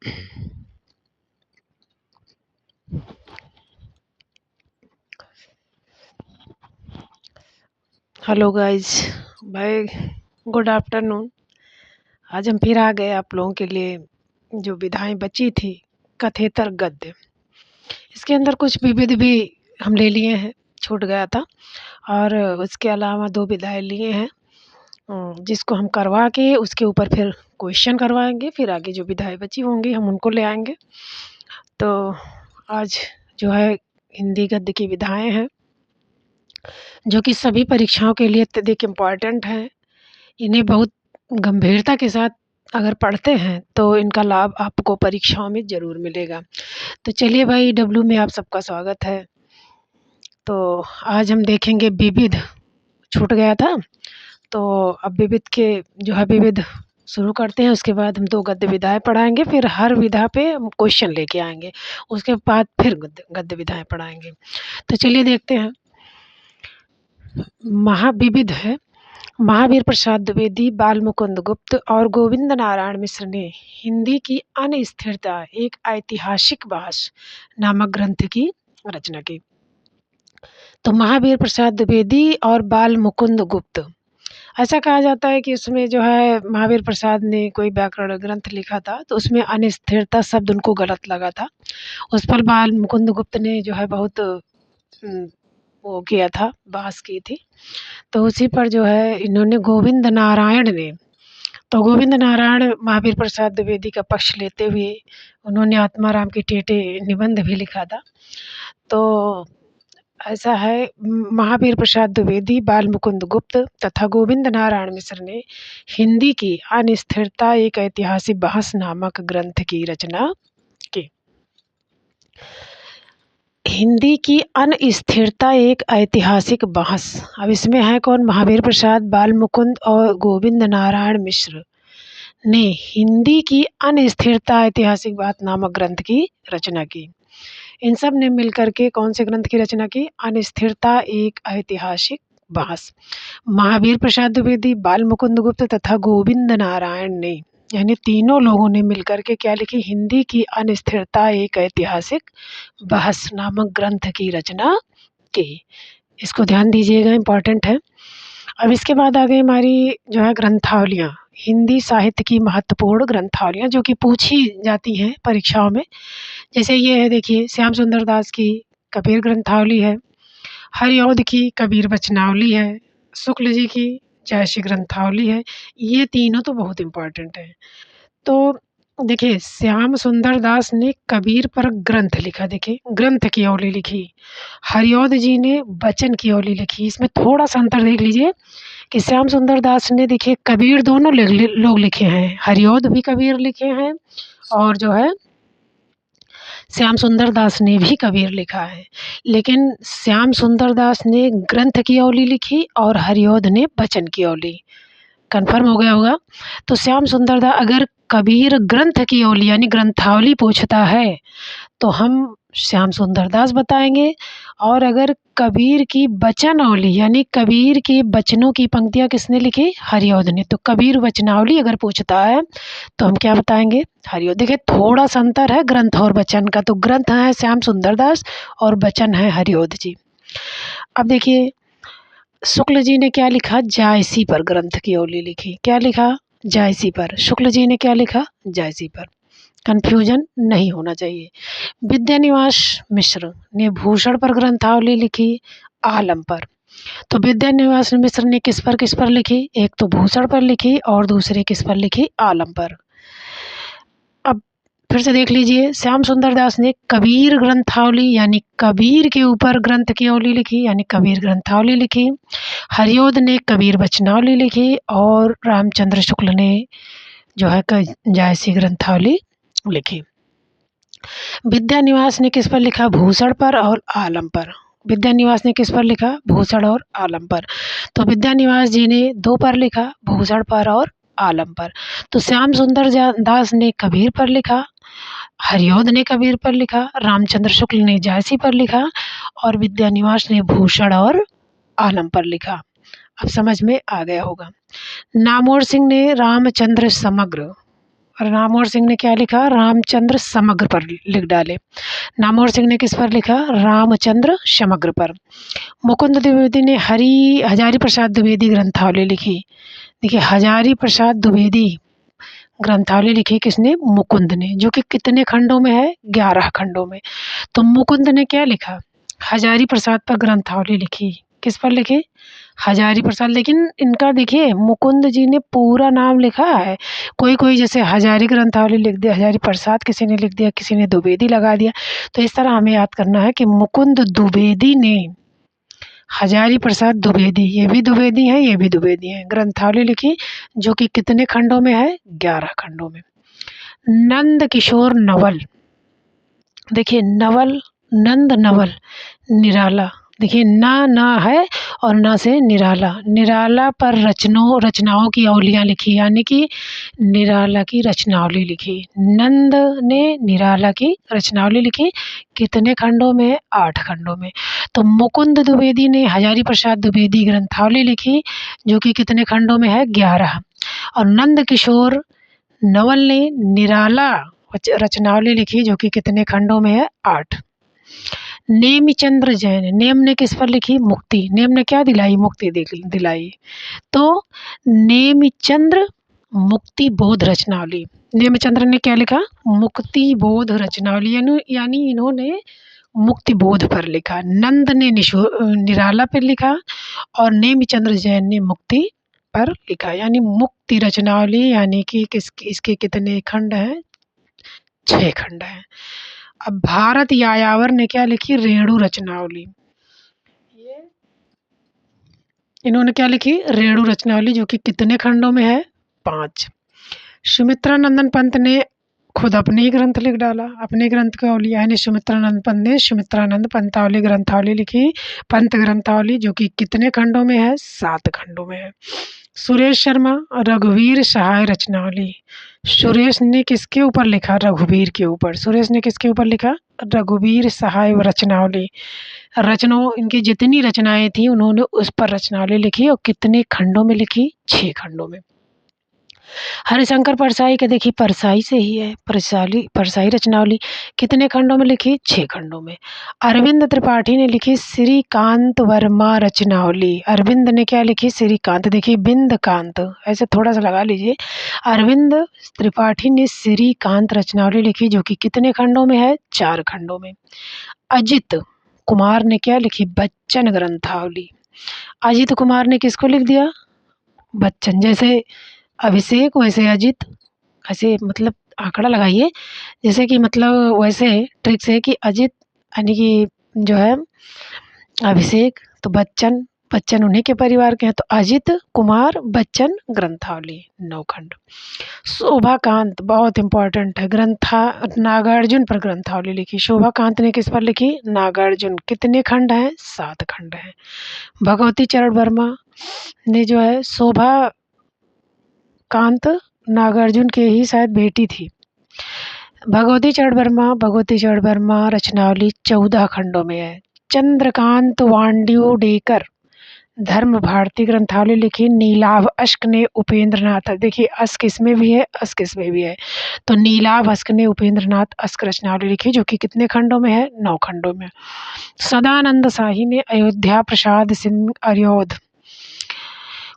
Hello guys, भाई good afternoon. आज हम फिर आ गए आप लोगों के लिए। जो विधाएं बची थी कथेतर गद्य, इसके अंदर कुछ विविध भी हम ले लिए हैं, छूट गया था। और उसके अलावा 2 विधाएं लिए हैं, जिसको हम करवा के उसके ऊपर फिर क्वेश्चन करवाएंगे। फिर आगे जो विधाएं बची होंगी हम उनको ले आएंगे। तो आज जो है हिंदी गद्य की विधाएं हैं, जो कि सभी परीक्षाओं के लिए अत्यधिक इम्पॉर्टेंट हैं। इन्हें बहुत गंभीरता के साथ अगर पढ़ते हैं तो इनका लाभ आपको परीक्षाओं में ज़रूर मिलेगा। तो चलिए भाई, डब्ल्यू में आप सबका स्वागत है। तो आज हम देखेंगे विविध, छूट गया था। तो अब विविध के जो है विविध शुरू करते हैं। उसके बाद हम 2 गद्य विधाएँ पढ़ाएँगे, फिर हर विधा पे हम क्वेश्चन लेके आएँगे। उसके बाद फिर गद्य गद्य विधाएँ पढ़ाएँगे। तो चलिए देखते हैं। महाविविध है। महावीर प्रसाद द्विवेदी, बाल मुकुंद गुप्त और गोविंद नारायण मिश्र ने हिंदी की अस्थिरता एक ऐतिहासिक बहस नामक ग्रंथ की रचना की। तो महावीर प्रसाद द्विवेदी और बाल मुकुंद गुप्त, ऐसा कहा जाता है कि उसमें जो है महावीर प्रसाद ने कोई व्याकरण ग्रंथ लिखा था, तो उसमें अस्थिरता शब्द उनको गलत लगा था। उस पर बाल मुकुंद गुप्त ने जो है बहुत वो किया था, बहस की थी। तो उसी पर जो है इन्होंने गोविंद नारायण ने, तो गोविंद नारायण महावीर प्रसाद द्विवेदी का पक्ष लेते हुए उन्होंने आत्माराम की टेटे निबंध भी लिखा था। तो ऐसा है, महावीर प्रसाद द्विवेदी, बाल मुकुंद गुप्त तथा गोविंद नारायण मिश्र ने हिंदी की अस्थिरता एक ऐतिहासिक बहस नामक ग्रंथ की रचना की। हिंदी की अस्थिरता एक ऐतिहासिक बहस। अब इसमें है कौन? महावीर प्रसाद, बाल मुकुंद और गोविंद नारायण मिश्र ने हिंदी की अस्थिरता ऐतिहासिक बात नामक ग्रंथ की रचना की। इन सब ने मिलकर के कौन से ग्रंथ की रचना की? अस्थिरता एक ऐतिहासिक बहस। महावीर प्रसाद द्विवेदी, बाल मुकुंद गुप्त तथा गोविंद नारायण ने, यानी तीनों लोगों ने मिलकर के क्या लिखी? हिंदी की अस्थिरता एक ऐतिहासिक बहस नामक ग्रंथ की रचना की। इसको ध्यान दीजिएगा, इम्पॉर्टेंट है। अब इसके बाद आ गई हमारी जो है ग्रंथावलियाँ, हिंदी साहित्य की महत्वपूर्ण ग्रंथावलियाँ जो कि पूछी जाती हैं परीक्षाओं में। जैसे ये है, देखिए, श्याम सुंदर दास की कबीर ग्रंथावली है, हरिऔध की कबीर वचनावली है, शुक्ल जी की जयश्री ग्रंथावली है। ये तीनों तो बहुत इम्पॉर्टेंट हैं। तो देखिए, श्याम सुंदर दास ने कबीर पर ग्रंथ लिखा, देखिए ग्रंथ की अवली लिखी। हरिऔध जी ने वचन की अवली लिखी। इसमें थोड़ा सा अंतर देख लीजिए कि श्याम सुंदर दास ने, देखिए, कबीर दोनों लोग लिखे हैं, हरिऔध भी कबीर लिखे हैं और जो है श्याम सुंदर दास ने भी कबीर लिखा है। लेकिन श्याम सुंदर दास ने ग्रंथ की अवली लिखी और हरिऔध ने वचन की अवली। कन्फर्म हो गया होगा। तो श्याम सुंदर दास अगर कबीर ग्रंथ की अवली यानी ग्रंथावली पूछता है तो हम श्याम सुंदर दास बताएंगे, और अगर कबीर की वचनावली यानी कबीर के वचनों की पंक्तियाँ किसने लिखी? हरिऔध ने। तो कबीर वचनावली अगर पूछता है तो हम क्या बताएंगे? हरिऔध। देखिए, थोड़ा सा अंतर है ग्रंथ और वचन का। तो ग्रंथ है श्याम सुंदर दास और वचन है हरिऔध जी। अब देखिए, शुक्ल जी ने क्या लिखा? जायसी पर ग्रंथ की अवली लिखी। क्या लिखा? जायसी पर। शुक्ल जी ने क्या लिखा? जायसी पर। कन्फ्यूजन नहीं होना चाहिए। विद्यानिवास मिश्र ने भूषण पर ग्रंथावली लिखी, आलम पर। तो विद्यानिवास मिश्र ने किस पर लिखी? एक तो भूषण पर लिखी और दूसरे किस पर लिखी? आलम पर। अब फिर से देख लीजिए, श्याम सुंदर दास ने कबीर ग्रंथावली यानी कबीर के ऊपर ग्रंथ की अवली लिखी यानी कबीर ग्रंथावली लिखी। हरिऔध ने कबीर वचनावली लिखी और रामचंद्र शुक्ल ने जो है जायसी ग्रंथावली लिखी। विद्यानिवास ने किस पर लिखा? भूषण पर और आलम पर। विद्यानिवास ने किस पर लिखा? भूषण और आलम पर। तो विद्यानिवास जी ने 2 पर लिखा, भूषण पर और आलम पर। तो श्याम सुंदर दास ने कबीर पर लिखा, हरिऔध ने कबीर पर लिखा, रामचंद्र शुक्ल ने जायसी पर लिखा और विद्यानिवास ने भूषण और आलम पर लिखा। अब समझ में आ गया होगा। नामवर सिंह ने रामचंद्र समग्र और नामवर सिंह ने क्या लिखा, रामचंद्र समग्र पर लिख डाले। नामवर सिंह ने किस पर लिखा, रामचंद्र समग्र पर। मुकुंद द्विवेदी ने हजारी प्रसाद द्विवेदी ग्रंथावली लिखी। देखिए हजारी प्रसाद द्विवेदी ग्रंथावली लिखी किसने, मुकुंद ने, जो कि कितने खंडों में है, 11 खंडों में। तो मुकुंद ने क्या लिखा, हजारी प्रसाद पर ग्रंथावली लिखी। किस पर लिखी, हजारी प्रसाद। लेकिन इनका देखिए मुकुंद जी ने पूरा नाम लिखा है, कोई कोई जैसे हजारी ग्रंथावली लिख दिया, हजारी प्रसाद किसी ने लिख दिया, किसी ने द्विवेदी लगा दिया। तो इस तरह हमें याद करना है कि मुकुंद द्विवेदी ने हजारी प्रसाद द्विवेदी, ये भी द्विवेदी हैं, ये भी द्विवेदी हैं, ग्रंथावली लिखी, जो कि कितने खंडों में है, 11 खंडों में। नंद किशोर नवल, देखिए नवल, नंद नवल, निराला, देखिए ना है और ना से निराला, निराला पर रचनाओं की अवलियाँ लिखी, यानी कि निराला की रचनावली लिखी। नंद ने निराला की रचनावली लिखी, कितने खंडों में, 8 खंडों में। तो मुकुंद द्विवेदी ने हजारी प्रसाद द्विवेदी ग्रंथावली लिखी, जो कि कितने खंडों में है, 11। और नंद किशोर नवल ने निराला रचनावली लिखी, जो कि कितने खंडों में है, 8। नेमिचंद्र जैन, नेम ने किस पर लिखी, मुक्ति, नेम ने क्या दिलाई, मुक्ति दिलाई। तो नेमिचंद्र मुक्ति बोध रचनावली, नेमिचंद्र ने क्या लिखा, मुक्ति बोध रचनावली, यानी इन्होंने मुक्ति बोध पर लिखा। नंद ने निराला पर लिखा और नेमिचंद्र जैन ने मुक्ति पर लिखा, यानी मुक्ति रचनावली, यानी कि इसके कितने खंड हैं, 6 खंड हैं। अब भारत यायावर ने क्या लिखी, रेणु रचनावली, ये इन्होंने क्या लिखी, रेणु रचनावली, जो कि कितने खंडों में है, 5। सुमित्रानंदन पंत ने खुद अपने ही ग्रंथ लिख डाला, अपने ग्रंथ की अवली, यानी सुमित्रानंद पंत ने सुमित्रानंद पंतावली ग्रंथावली लिखी, पंत ग्रंथावली, जो कि कितने खंडों में है, 7 खंडों में है। सुरेश शर्मा रघुवीर सहाय रचनावली, सुरेश ने किसके ऊपर लिखा, रघुवीर के ऊपर। सुरेश ने किसके ऊपर लिखा, रघुवीर सहाय रचनावली, रचनाओं, इनकी जितनी रचनाएं थी उन्होंने उस पर रचनावली लिखी, और कितने खंडों में लिखी, 6 खंडों में। हरिशंकर परसाई के देखिए परसाई से ही है, परसाई रचनावली, कितने खंडों में लिखी, 6 खंडों में। अरविंद त्रिपाठी ने लिखी श्रीकांत वर्मा रचनावली, अरविंद ने क्या लिखी, श्रीकांत, देखिए बिंद कांत, ऐसे थोड़ा सा लगा लीजिए। अरविंद त्रिपाठी ने श्रीकांत रचनावली लिखी, जो कि कितने खंडों में है, 4 खंडों में। अजित कुमार ने क्या लिखी, बच्चन ग्रंथावली, अजित कुमार ने किसको लिख दिया, बच्चन, जैसे अभिषेक वैसे अजित, ऐसे मतलब आंकड़ा लगाइए, जैसे कि मतलब वैसे ट्रिक से कि अजित यानी कि जो है अभिषेक, तो बच्चन, बच्चन उन्हीं के परिवार के हैं, तो अजित कुमार बच्चन ग्रंथावली, 9 खंड। शोभाकांत बहुत इंपॉर्टेंट है, नागार्जुन पर ग्रंथावली लिखी, शोभाकांत ने किस पर लिखी, नागार्जुन, कितने खंड हैं, 7 खंड हैं। भगवती चरण वर्मा ने जो है शोभा कांत नागार्जुन के ही शायद बेटी थी। भगवती चरण वर्मा रचनावली 14 खंडों में है। चंद्रकांत वांड्योडेकर धर्म भारती ग्रंथावली लिखी, नीलाभ अश्क ने उपेंद्रनाथ, देखिए अश्क इसमें भी है, अश्क इसमें भी है, तो नीलाभ अश्क ने उपेंद्रनाथ अश्क रचनावली लिखी, जो कि कितने खंडों में है, 9 खंडों में। सदानंद शाही ने अयोध्या प्रसाद सिंह अरियोध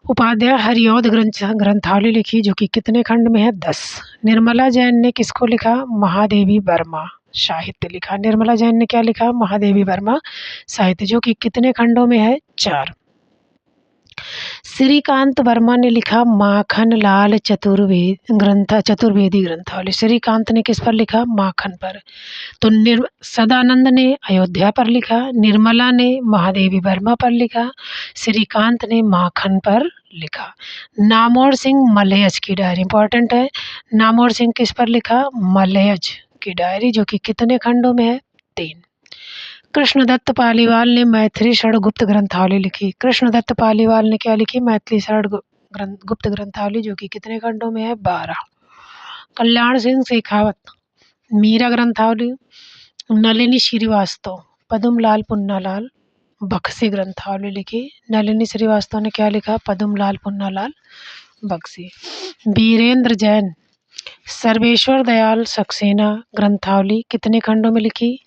उपाध्याय हरिऔध ग्रंथावली लिखी, जो कि कितने खंड में है, 10। निर्मला जैन ने किसको लिखा, महादेवी वर्मा साहित्य लिखा, निर्मला जैन ने क्या लिखा, महादेवी वर्मा साहित्य, जो कि कितने खंडों में है, 4। श्रीकांत वर्मा ने लिखा माखन लाल चतुर्वेदी ग्रंथावली, श्रीकांत ने किस पर लिखा, माखन पर। तो सदानंद ने अयोध्या पर लिखा, निर्मला ने महादेवी वर्मा पर लिखा, श्रीकांत ने माखन पर लिखा। नामौर सिंह मलयज की डायरी इंपॉर्टेंट है, नामौर सिंह किस पर लिखा, मलयज की डायरी, जो कि कितने खंडों में है, 3। कृष्णदत्त पालीवाल ने मैथिली षड़गुप्त ग्रंथावली लिखी, कृष्णदत्त पालीवाल ने क्या लिखी, मैथिली षड़गुप्त ग्रंथावली, जो कि कितने खंडों में है, 12। कल्याण सिंह शेखावत मीरा ग्रंथावली, नलिनी श्रीवास्तव पद्मलाल पुन्नालाल बक्सी ग्रंथावली लिखी, नलिनी श्रीवास्तव ने क्या लिखा, पद्मलाल पुन्नालाल बक्सी। वीरेंद्र जैन सर्वेश्वर दयाल सक्सेना ग्रंथावली कितने खंडों में लिखी?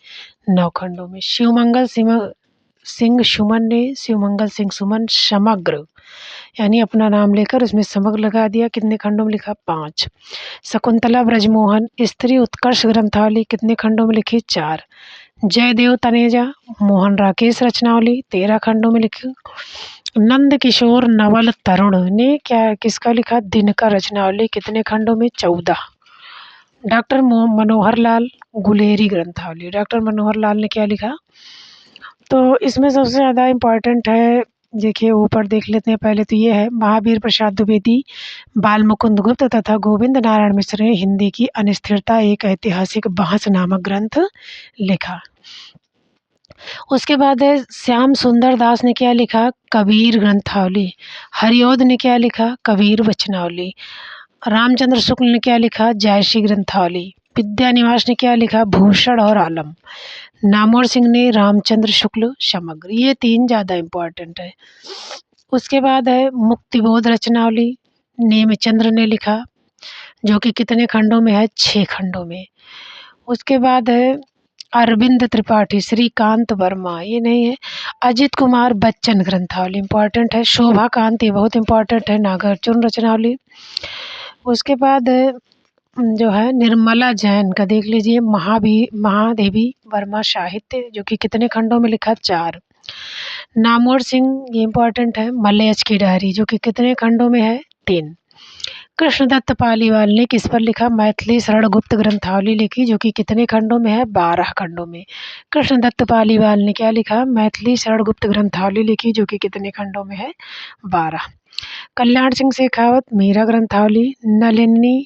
9 खंडों में। शिवमंगल सिंह सुमन ने शिवमंगल सिंह सुमन समग्र यानी अपना नाम लेकर उसमें समग्र लगा दिया, कितने खंडों में लिखा? 5। शकुंतला ब्रजमोहन स्त्री उत्कर्ष ग्रंथावली कितने खंडों में लिखी? 4। जयदेव तनेजा मोहन राकेश रचनावली 13 खंडों में लिखी। नंद किशोर नवल तरुण ने क्या किसका लिखा? दिनकर रचनावली कितने खंडों में? 14। डॉक्टर मनोहर लाल गुलेरी ग्रंथावली, डॉक्टर मनोहर लाल ने क्या लिखा? तो इसमें सबसे ज़्यादा इम्पॉर्टेंट है, देखिए ऊपर देख लेते हैं। पहले तो ये है, महावीर प्रसाद द्विवेदी, बाल मुकुंद गुप्त तथा गोविंद नारायण मिश्र ने हिंदी की अनिस्थिरता एक ऐतिहासिक बहस नामक ग्रंथ लिखा। उसके बाद है श्याम सुंदर दास ने क्या लिखा? कबीर ग्रंथावली। हरिओद ने क्या लिखा? कबीर वचनावली। रामचंद्र शुक्ल ने क्या लिखा? जायसी ग्रंथावली। विद्यानिवास ने क्या लिखा? भूषण और आलम। नामवर सिंह ने रामचंद्र शुक्ल समग्र। ये 3 ज़्यादा इम्पोर्टेंट है। उसके बाद है मुक्तिबोध रचनावली, नेमचंद्र ने लिखा, जो कि कितने खंडों में है? 6 खंडों में। उसके बाद है अरविंद त्रिपाठी, श्रीकांत वर्मा, ये नहीं है। अजित कुमार बच्चन ग्रंथावली इम्पॉर्टेंट है। शोभा कांत, ये बहुत इम्पॉर्टेंट है, नागार्जुन रचनावली। उसके बाद जो है निर्मला जैन का देख लीजिए, महादेवी वर्मा साहित्य, जो कि कितने खंडों में लिखा? 4। नामवर सिंह, ये इम्पॉर्टेंट है, मलयज की डायरी, जो कि कितने खंडों में है? 3। कृष्णदत्त पालीवाल ने किस पर लिखा? मैथिली शरण गुप्त ग्रंथावली लिखी, जो कि कितने खंडों में है? 12 खंडों में। कृष्णदत्त पालीवाल ने क्या लिखा? मैथिली शरण गुप्त ग्रंथावली लिखी, जो कि कितने खंडों में है? 12। कल्याण सिंह शेखावत मीरा ग्रंथावली। नलिनी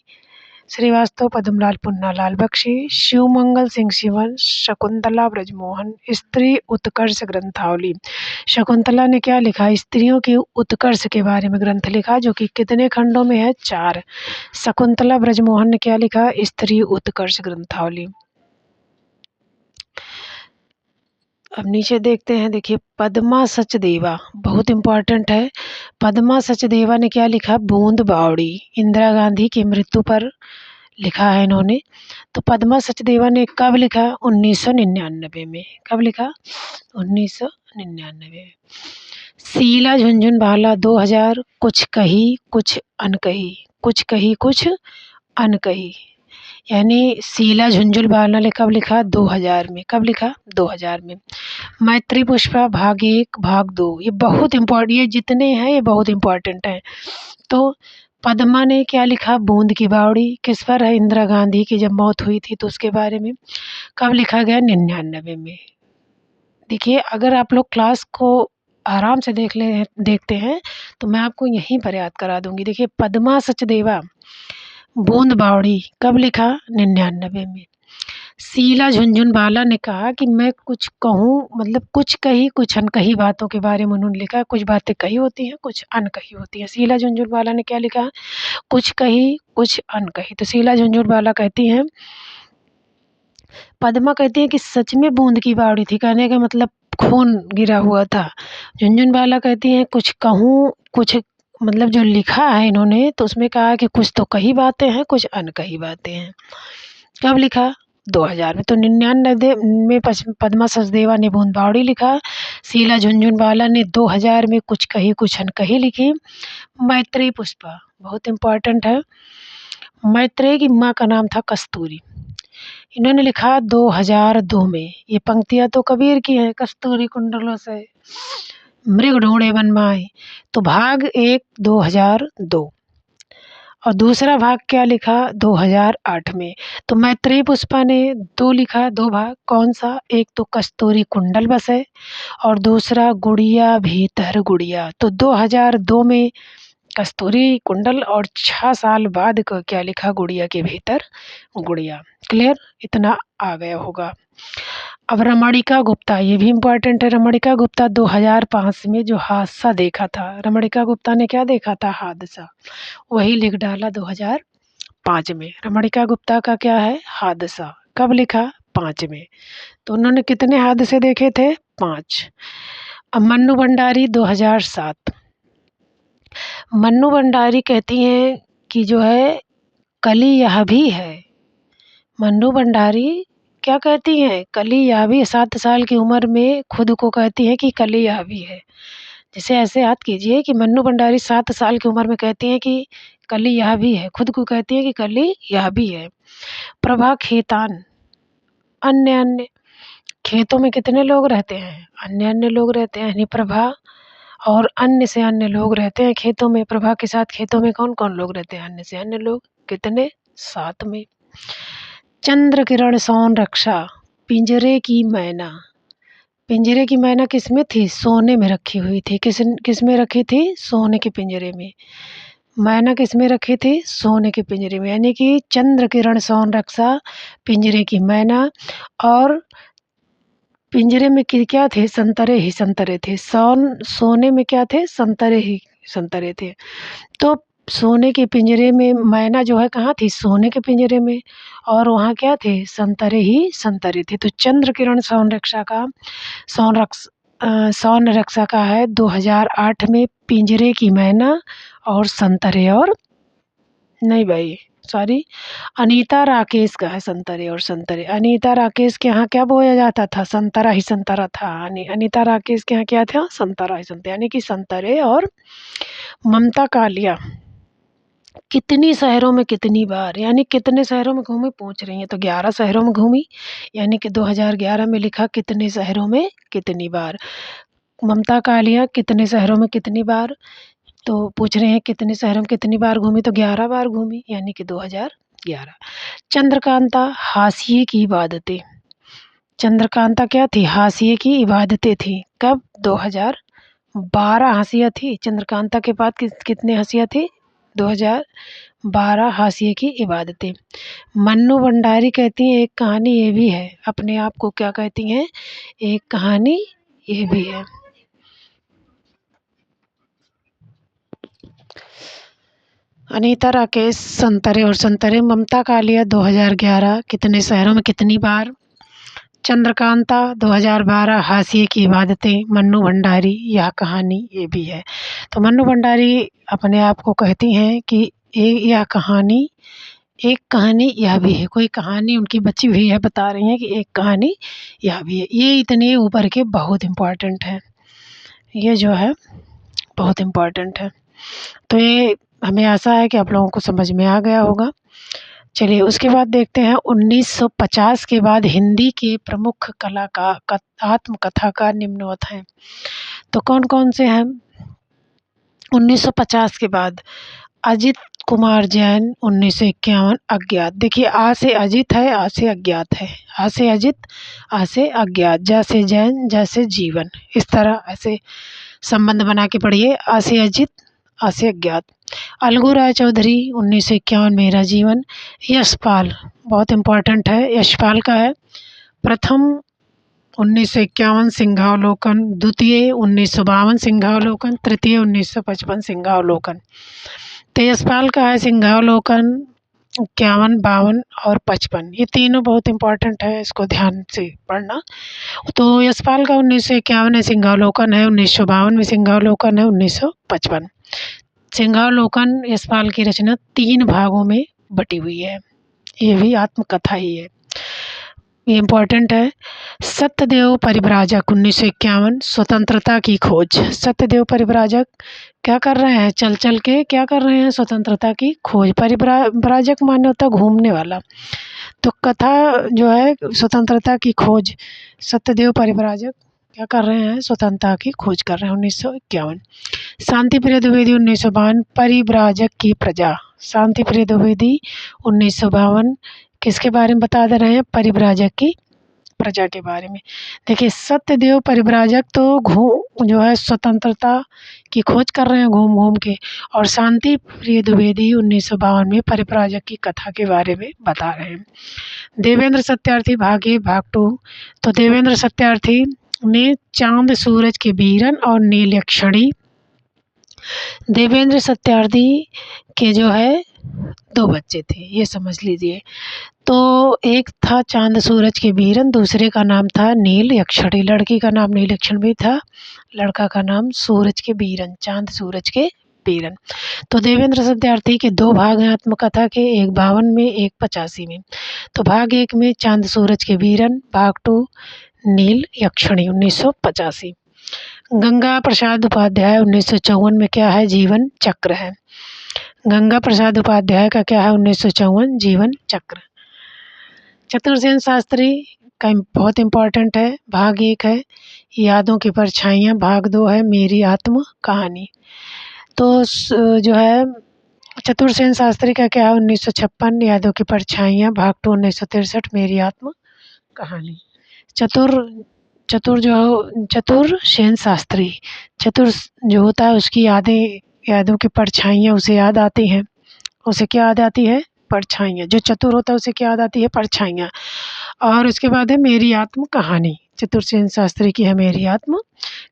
श्रीवास्तव पद्मलाल पुन्नालाल बख्शी। शिवमंगल सिंह शिवन शकुंतला ब्रजमोहन स्त्री उत्कर्ष ग्रंथावली। शकुंतला ने क्या लिखा? स्त्रियों के उत्कर्ष के बारे में ग्रंथ लिखा, जो कि कितने खंडों में है? 4। शकुंतला ब्रजमोहन ने क्या लिखा? स्त्री उत्कर्ष ग्रंथावली। अब नीचे देखते हैं, देखिए पद्मा सचदेवा बहुत इम्पोर्टेंट है। पद्मा सचदेवा ने क्या लिखा? बूंद बावड़ी, इंदिरा गांधी की मृत्यु पर लिखा है इन्होंने। तो पद्मा सचदेवा ने कब लिखा? 1999 में। कब लिखा? 1999 में। शीला झुनझुनवाला 2000, कुछ कही कुछ अनकही, कुछ कही कुछ अनकही, यानी शीला झुनझुनवाला ने कब लिखा? 2000 में। कब लिखा? 2000 में। मैत्री पुष्पा भाग 1 भाग 2, ये बहुत इम्पोर्टेंट, ये जितने हैं ये बहुत इम्पोर्टेंट हैं। तो पद्मा ने क्या लिखा? बूंद की बावड़ी, किस पर है? इंदिरा गांधी की जब मौत हुई थी तो उसके बारे में। कब लिखा गया? 99 में। देखिए अगर आप लोग क्लास को आराम से देखते हैं तो मैं आपको यहीं पर याद करा दूंगी। देखिए पद्मा सचदेवा बूंद बावड़ी कब लिखा? 99 में। शीला झुनझुनवाला ने कहा कि मैं कुछ कहूँ, मतलब कुछ कही कुछ अनकही बातों के बारे में उन्होंने लिखा। कुछ बातें कही होती हैं, कुछ अनकही होती हैं। शीला झुनझुनवाला ने क्या लिखा? कुछ कही कुछ अनकही। तो शीला झुनझुनवाला कहती हैं, पद्मा कहती है कि सच में बूंद की बावड़ी थी, कहने का मतलब खून गिरा हुआ था। झुनझुनवाला कहती हैं कुछ कहूँ कुछ, मतलब जो लिखा है इन्होंने तो उसमें कहा है कि कुछ तो कही बातें हैं कुछ अनकही बातें हैं। कब लिखा? 2000 में। तो 99 में पद्मा सचदेवा ने बूंद बावड़ी लिखा। शीला झुनझुनवाला ने 2000 में कुछ कही कुछ अनकही लिखी। मैत्रेयी पुष्पा बहुत इम्पोर्टेंट है। मैत्रेयी की माँ का नाम था कस्तूरी, इन्होंने लिखा 2002 में। ये पंक्तियाँ तो कबीर की हैं, कस्तूरी कुंडलों से मृग ढूंढे वन माए। तो भाग 1 2002 और दूसरा भाग क्या लिखा? 2008 में। तो मैत्रेयी पुष्पा ने 2 लिखा, 2 भाग। कौन सा? एक तो कस्तूरी कुंडल बसे और दूसरा गुड़िया भीतर गुड़िया। तो 2002 में कस्तूरी कुंडल और 6 साल बाद को क्या लिखा? गुड़िया के भीतर गुड़िया। क्लियर? इतना आ गया होगा। अब रमणिका गुप्ता, ये भी इम्पोर्टेंट है। रमणिका गुप्ता 2005 में जो हादसा देखा था, रमणिका गुप्ता ने क्या देखा था? हादसा, वही लिख डाला 2005 में। रमणिका गुप्ता का क्या है? हादसा। कब लिखा? 5 में। तो उन्होंने कितने हादसे देखे थे? 5। अब मन्नू भंडारी 2007, मन्नू भंडारी कहती हैं कि जो है कली यह भी है। मन्नू भंडारी क्या कहती हैं? कली यह भी 7 साल की उम्र में खुद को कहती हैं कि कली यह भी है। जैसे ऐसे याद कीजिए कि मन्नू भंडारी 7 साल की उम्र में कहती हैं कि कली यह भी है, खुद को कहती हैं कि कली यह भी है। प्रभा खेतान, अन्य अन्य, खेतों में कितने लोग रहते हैं? अन्य अन्य लोग रहते हैं, यानी प्रभा और अन्य से अन्य लोग रहते हैं खेतों में। प्रभा के साथ खेतों में कौन कौन लोग रहते हैं? अन्य से अन्य लोग। कितने? 7 में। चंद्र किरण सौन रक्षा, पिंजरे की मैना। पिंजरे की मैना किस में थी? सोने में रखी हुई थी। किस में रखी थी? सोने के पिंजरे में। मैना किस में रखी थी? सोने के पिंजरे में। यानी कि चंद्र किरण सौन रक्षा, पिंजरे की मैना, और पिंजरे में क्या थे? संतरे ही संतरे थे। सोने में क्या थे? संतरे ही संतरे थे। तो सोने के पिंजरे में मैना जो है कहाँ थी? सोने के पिंजरे में। और वहाँ क्या थे? संतरे ही संतरे थे। तो चंद्र किरण सौन रक्षा का है 2008 में पिंजरे की मैना और संतरे और नहीं भाई सॉरी, अनीता राकेश का है संतरे और संतरे। अनीता राकेश के यहाँ क्या बोया जाता था? संतरा ही संतरा था। अनीता राकेश के यहाँ क्या था? संतरा ही संतरा, यानी कि संतरे। और ममता कालिया कितनी शहरों में कितनी बार, यानी कितने शहरों में घूमी पूछ रही हैं, तो 11 शहरों में घूमी। यानी कि 2011 में लिखा कितने शहरों में कितनी बार। ममता कालिया कितने शहरों में कितनी बार, तो पूछ रहे हैं कितने शहरों में कितनी बार घूमी, तो 11 बार घूमी, यानी कि 2011। चंद्रकांता हाशिए की इबादतें। चंद्रकांता क्या थी? हाशिए की इबादतें थी। कब? 2012 हाशिया थी। चंद्रकांता के बाद कितने हाशिया थी? 2012 हाशिए की इबादतें। मन्नू भंडारी कहती हैं एक कहानी ये भी है। अपने आप को क्या कहती हैं? एक कहानी ये भी है। अनीता राकेश संतरे और संतरे। ममता कालिया 2011 कितने शहरों में कितनी बार। चंद्रकांता 2012 हाशिए की इबादतें। मन्नू भंडारी यह कहानी ये भी है। तो मन्नू भंडारी अपने आप को कहती हैं कि यह कहानी, एक कहानी यह भी है। कोई कहानी उनकी बची हुई है, बता रही हैं कि एक कहानी यह भी है। ये इतने ऊपर के बहुत इम्पोर्टेंट है, ये जो है बहुत इम्पोर्टेंट है। तो ये हमें आशा है कि आप लोगों को समझ में आ गया होगा। चलिए उसके बाद देखते हैं 1950 के बाद हिंदी के प्रमुख कलाकार आत्मकथाकार निम्नवत हैं। तो कौन कौन से हैं? 1950 के बाद अजित कुमार जैन 1951 अज्ञात। देखिए आ से अजित है, आ से अज्ञात है। आ से अजित, आ से अज्ञात, जा से जैन, जा से जीवन, इस तरह ऐसे संबंध बना के पढ़िए। आ से अजित, आ से अज्ञात। अलगू राय चौधरी 1951 मेरा जीवन। यशपाल बहुत इम्पोर्टेंट है, यशपाल का है। प्रथम 1951 सिंहावलोकन, द्वितीय 1952 सिंहावलोकन, तृतीय 1955 सिंहावलोकन। तो यशपाल का है सिंहावलोकन 51, 52 और 55। ये तीनों बहुत इम्पोर्टेंट है, इसको ध्यान से पढ़ना। तो यशपाल का 1951 में सिंहावलोकन है, 1952 में सिंहावलोकन है, 1955। सिंहावलोकन यशपाल की रचना 3 भागों में बटी हुई है। ये भी आत्मकथा ही है, ये इम्पोर्टेंट है। सत्यदेव परिव्राजक 1951 स्वतंत्रता की खोज। सत्यदेव परिव्राजक क्या कर रहे हैं? चल चल के क्या कर रहे हैं? स्वतंत्रता की खोज। परिव्राजक माने होता घूमने वाला, तो कथा जो है स्वतंत्रता की खोज। सत्यदेव परिव्राजक क्या कर रहे हैं? स्वतंत्रता की खोज कर रहे हैं, 1951। शांति प्रिय द्विवेदी 1952 परिव्राजक की प्रजा। शांति प्रिय द्विवेदी 1952 किसके बारे में बता दे रहे हैं? परिव्राजक की प्रजा के बारे में। देखिए सत्यदेव परिव्राजक तो जो है स्वतंत्रता की खोज कर रहे हैं घूम घूम के, और शांति प्रिय द्विवेदी 1952 में परिव्राजक की कथा के बारे में बता रहे हैं। देवेंद्र सत्यार्थी भाग 1 भाग 2। तो देवेंद्र सत्यार्थी ने चांद सूरज के बीरन और नीलयक्षणी। देवेंद्र सत्यार्थी के जो है 2 बच्चे थे, ये समझ लीजिए। तो एक था चांद सूरज के बीरन, दूसरे का नाम था नील यक्षणी। लड़की का नाम नील यक्षणी भी था, लड़का का नाम सूरज के बीरन, चांद सूरज के बीरन। तो देवेंद्र सत्यार्थी के 2 भाग हैं आत्मकथा के, एक 52 में, एक 85 में। तो भाग 1 में चांद सूरज के बीरन, भाग 2 नील यक्षिणी 1985। गंगा प्रसाद उपाध्याय 1954 में क्या है? जीवन चक्र है। गंगा प्रसाद उपाध्याय का क्या है? 1954 जीवन चक्र। चतुर्सेन शास्त्री का बहुत इम्पोर्टेंट है। भाग 1 है यादों की परछाइयाँ, भाग 2 है मेरी आत्म कहानी। तो जो है चतुर्सेन शास्त्री का क्या है? 1956 यादों की परछाइयाँ, भाग 2 1963 मेरी आत्म कहानी। चतुर्सेन शास्त्री, चतुर जो होता है उसकी यादों की परछाइयाँ उसे याद आती हैं। उसे क्या याद आती है? परछाइयाँ। जो चतुर होता है उसे क्या याद आती है? परछाइयाँ। और उसके बाद है मेरी आत्म कहानी। चतुर्सेन शास्त्री की है मेरी आत्म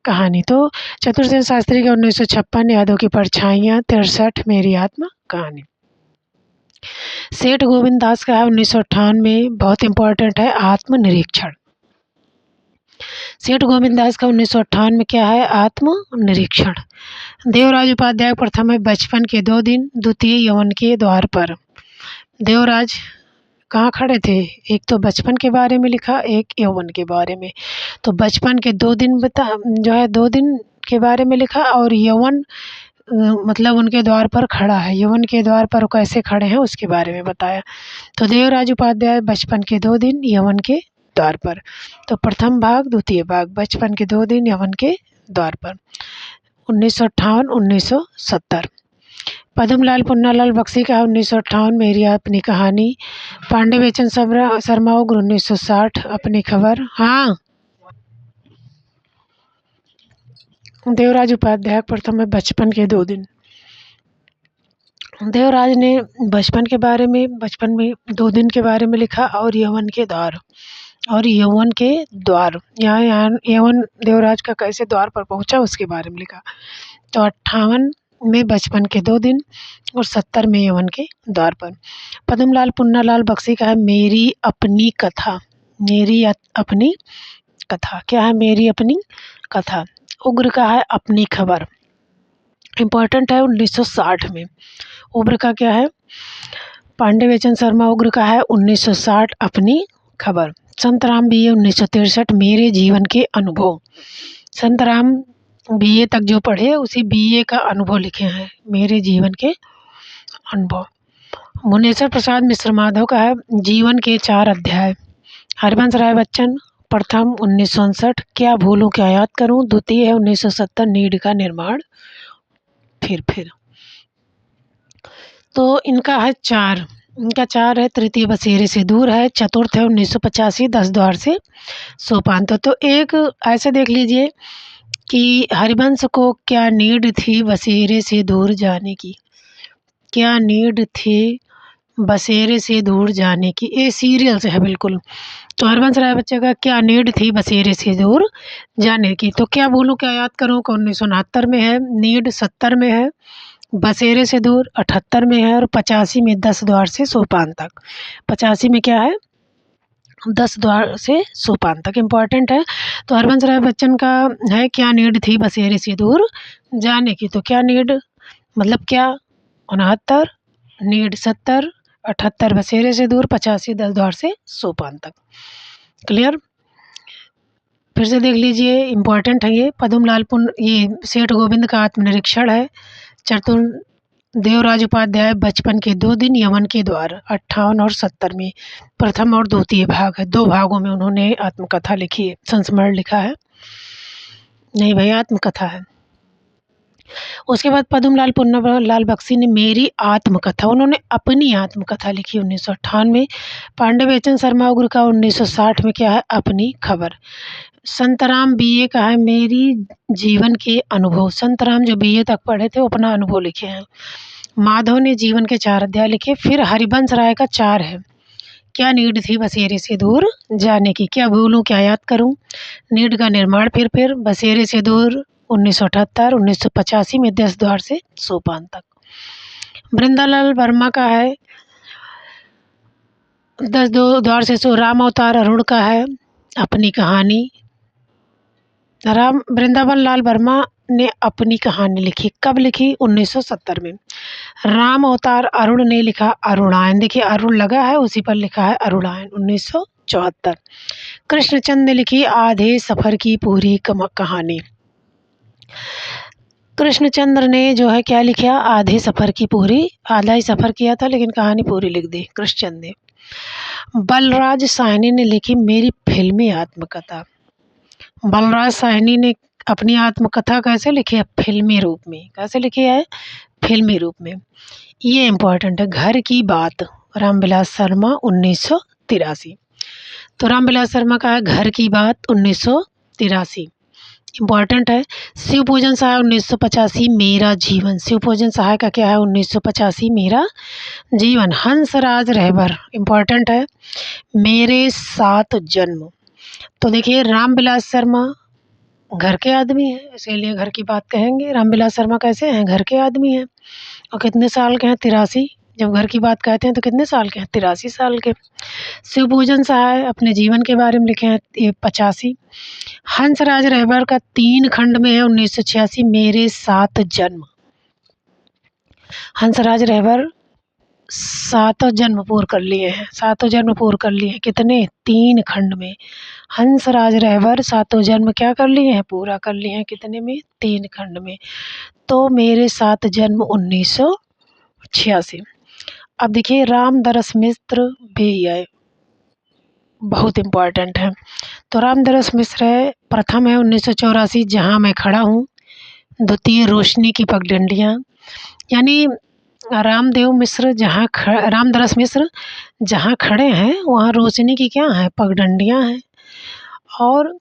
कहानी। तो चतुर्सेन शास्त्री का 1956 यादों की परछाइयाँ, 63 मेरी आत्म कहानी। सेठ गोविंद दास का है 1958 में, बहुत इम्पोर्टेंट है आत्मनिरीक्षण। सेठ गोविंद दास का 1958 में क्या है? आत्मनिरीक्षण। देवराज उपाध्याय प्रथम है बचपन के 2 दिन, द्वितीय यौवन के द्वार पर। देवराज कहाँ खड़े थे? एक तो बचपन के बारे में लिखा, एक यौवन के बारे में। तो बचपन के 2 दिन जो है 2 दिन के बारे में लिखा, और यौवन मतलब उनके द्वार पर खड़ा है, यौवन के द्वार पर कैसे खड़े हैं उसके बारे में बताया। तो देवराज उपाध्याय बचपन के 2 दिन यौवन के द्वार पर। तो प्रथम भाग द्वितीय भाग, बचपन के 2 दिन यौवन के द्वार पर, 1958 1970। पद्मलाल पुन्नालाल बख्शी का 1958 मेरी अपनी कहानी। पांडे बेचन शर्मा उग्र 1960 अपनी खबर। हाँ, देवराज उपाध्याय प्रथम है बचपन के 2 दिन। देवराज ने बचपन में 2 दिन के बारे में लिखा, और यौवन के द्वार यहाँ यौवन देवराज का कैसे द्वार पर पहुंचा उसके बारे में लिखा। तो 58 में बचपन के 2 दिन और 70 में यौवन के द्वार पर। पद्मलाल पुन्नालाल बख्शी का है मेरी अपनी कथा। मेरी अपनी कथा क्या है? मेरी अपनी कथा। उग्र का है अपनी खबर, इम्पोर्टेंट है 1960 में। उग्र का क्या है? पांडे बेचन शर्मा उग्र का है 1960 अपनी खबर। संतराम बीए 1963 मेरे जीवन के अनुभव। संतराम बीए तक जो पढ़े उसी बीए का अनुभव लिखे हैं, मेरे जीवन के अनुभव। मुनेश्वर प्रसाद मिश्र माधव का है जीवन के 4 अध्याय। हरिवंश राय बच्चन प्रथम 1959 क्या भूलूं क्या याद करूं, द्वितीय है 1970 नीड का निर्माण फिर। तो इनका है 4 है। तृतीय बसेरे से दूर है। चतुर्थ है 1985 10 द्वार से सोपान। तो एक ऐसे देख लीजिए कि हरिवंश को क्या नीड थी बसेरे से दूर जाने की? क्या नीड थी बसेरे से दूर जाने की? ये सीरियल से है बिल्कुल। तो हरिवंश राय बच्चन का क्या नीड थी बसेरे से दूर जाने की? तो क्या बोलूँ क्या याद करूँ का 1969 में है, नीड 70 में है, बसेरे से दूर 78 में है, और 85 में 10 द्वार से सोपान तक। 85 में क्या है? 10 द्वार से सोपान तक इम्पॉर्टेंट है। तो हरिवंश राय बच्चन का है क्या नीड थी बसेरे से दूर जाने की? तो क्या नीड मतलब क्या? 69 नीड 70, 78 बसेरे से दूर, 85 10 द्वार से सोपान तक। क्लियर? फिर से देख लीजिए, इम्पॉर्टेंट है ये। ये सेठ गोविंद का आत्मनिरीक्षण है। देवराज उपाध्याय बचपन के 2 दिन यौवन के द्वार 58 और 70 में, प्रथम और द्वितीय भाग है। 2 भागों में उन्होंने आत्मकथा लिखी है, संस्मरण लिखा है नहीं भाई, आत्मकथा है। उसके बाद पद्मलाल पुन्नालाल बख्शी ने मेरी आत्मकथा, उन्होंने अपनी आत्मकथा लिखी 1998। पांडे बेचन शर्मा उग्र का 1960 में क्या है? अपनी खबर। संतराम बीए का है मेरी जीवन के अनुभव। संतराम जो बीए तक पढ़े थे वो अपना अनुभव लिखे हैं। माधव ने जीवन के 4 अध्याय लिखे। फिर हरिवंश राय का 4 है, क्या नीड थी बसेरे से दूर जाने की? क्या भूलूं क्या याद करूं, नीड का निर्माण फिर बसेरे से दूर 1978, 1985 में 10 द्वार से सोपान तक। वृंदालाल वर्मा का है 10 द्वार से राम अवतार अरुण का है अपनी कहानी। वृंदावन लाल वर्मा ने अपनी कहानी लिखी। कब लिखी? 1970 में। राम अवतार अरुण ने लिखा अरुणायन। देखिए अरुण लगा है, उसी पर लिखा है अरुणायन, 1974। कृष्णचंद्र ने लिखी आधे सफ़र की पूरी कहानी। कृष्णचंद्र ने जो है क्या लिखा? आधे सफ़र की पूरी, आधा ही सफ़र किया था लेकिन कहानी पूरी लिख दी कृष्णचंद्र ने। बलराज साहनी ने लिखी मेरी फिल्मी आत्मकथा। बलराज साहनी ने अपनी आत्मकथा कैसे लिखी है? फिल्मी रूप में। कैसे लिखी है? फिल्मी रूप में। ये इम्पोर्टेंट है। घर की बात, रामविलास शर्मा, 1983। तो रामविलास शर्मा का है घर की बात, 1983, इम्पॉर्टेंट है। शिव पूजन सहाय 1985 मेरा जीवन। शिव पूजन सहाय का क्या है? 1985 मेरा जीवन। हंसराज रहबर, इम्पॉर्टेंट है, मेरे सात जन्म। तो देखिए रामविलास शर्मा घर के आदमी हैं, इसीलिए घर की बात कहेंगे। रामविलास शर्मा कैसे हैं? घर के आदमी हैं। और कितने साल के हैं? 83। जब घर की बात कहते हैं तो कितने साल के हैं? 83 साल के। शिव पूजन सहाय अपने जीवन के बारे में लिखे हैं, ये 85। हंसराज रहबर का 3 खंड में है, 1986 मेरे सात जन्म। हंसराज रहबर सातों जन्म पूर्ण कर लिए हैं, सातों जन्म पूर्ण कर लिए हैं। कितने? 3 खंड में। हंसराज रहबर सातों जन्म क्या कर लिए हैं? पूरा कर लिए हैं। कितने में? 3 खंड में। तो मेरे सात जन्म 1986। अब देखिए रामदरस मिश्र भी है, बहुत इम्पोर्टेंट है। तो रामदरस मिश्र है, प्रथम है 1984 जहाँ मैं खड़ा हूँ, द्वितीय रोशनी की पगडंडियाँ। यानी रामदेव मिश्र जहाँ रामदरस मिश्र जहाँ खड़े हैं वहाँ रोशनी की क्या है? पगडंडियाँ हैं। और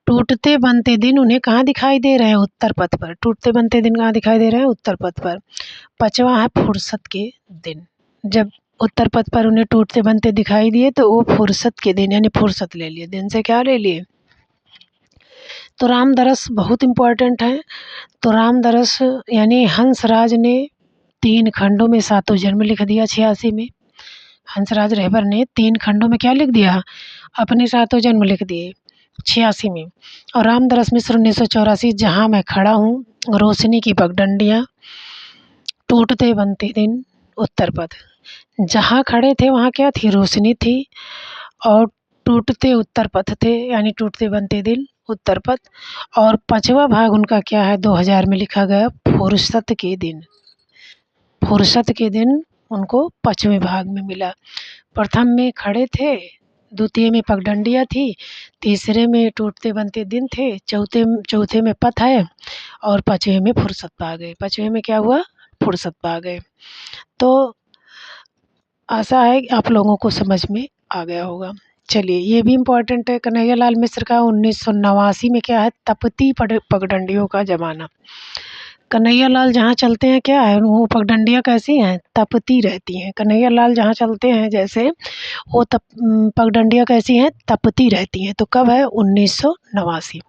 टूटते बनते दिन उन्हें कहाँ दिखाई दे रहे हैं? उत्तर पथ पर। टूटते बनते दिन कहाँ दिखाई दे रहे हैं? उत्तर पथ पर। 5वां है फुर्सत के दिन। जब उत्तर पथ पर उन्हें टूटते बनते दिखाई दिए तो वो फुर्सत के दिन, यानी फुर्सत ले लिए। दिन से क्या ले लिए? तो रामदरस बहुत इम्पोर्टेंट है। तो रामदरस यानी हंसराज ने 3 खंडों में सातों जन्म लिख दिया 86 में। हंसराज रहबर ने 3 खंडों में क्या लिख दिया? अपने सातों जन्म लिख दिए 86 में। और रामदरस मिश्र 1984 जहाँ मैं खड़ा हूँ, रोशनी की पगडंडियाँ, टूटते बनते दिन, उत्तर पथ। जहाँ खड़े थे वहाँ क्या थी? रोशनी थी। और टूटते उत्तर पथ थे, यानी टूटते बनते दिन, उत्तर पथ। और 5वां भाग उनका क्या है? 2000 में लिखा गया फुर्सत के दिन। फुर्सत के दिन उनको 5वें भाग में मिला। प्रथम में खड़े थे, द्वितीय में पगडंडियाँ थी, तीसरे में टूटते बनते दिन थे, चौथे में पथ है, और 5वें में फुर्सत पा गए। 5वें में क्या हुआ? फुर्सत पा गए। तो आशा है कि आप लोगों को समझ में आ गया होगा। चलिए ये भी इम्पोर्टेंट है। कन्हैयालाल मिश्र का 1989 में क्या है? तपती पगडंडियों का ज़माना। कन्हैयालाल जहाँ चलते हैं क्या है? वो पगडंडियाँ कैसी हैं? तपती रहती हैं। कन्हैयालाल जहाँ चलते हैं जैसे वो पगडंडियाँ कैसी हैं? तपती रहती हैं। तो कब है? 1989।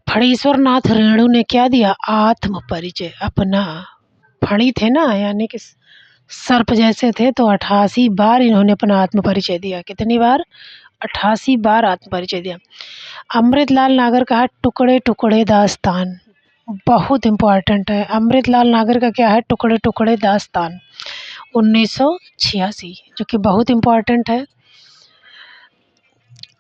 फणीश्वर नाथ रेणु ने क्या दिया? आत्म परिचय अपना। फणी थे ना, यानी कि सर्प जैसे थे, तो 88 बार इन्होंने अपना आत्म परिचय दिया। कितनी बार? 88 बार आत्म परिचय दिया। अमृतलाल नागर का है टुकड़े टुकड़े दास्तान, बहुत इम्पोर्टेंट है। अमृतलाल नागर का क्या है? टुकड़े टुकड़े दास्तान, 1986, जो कि बहुत इम्पोर्टेंट है।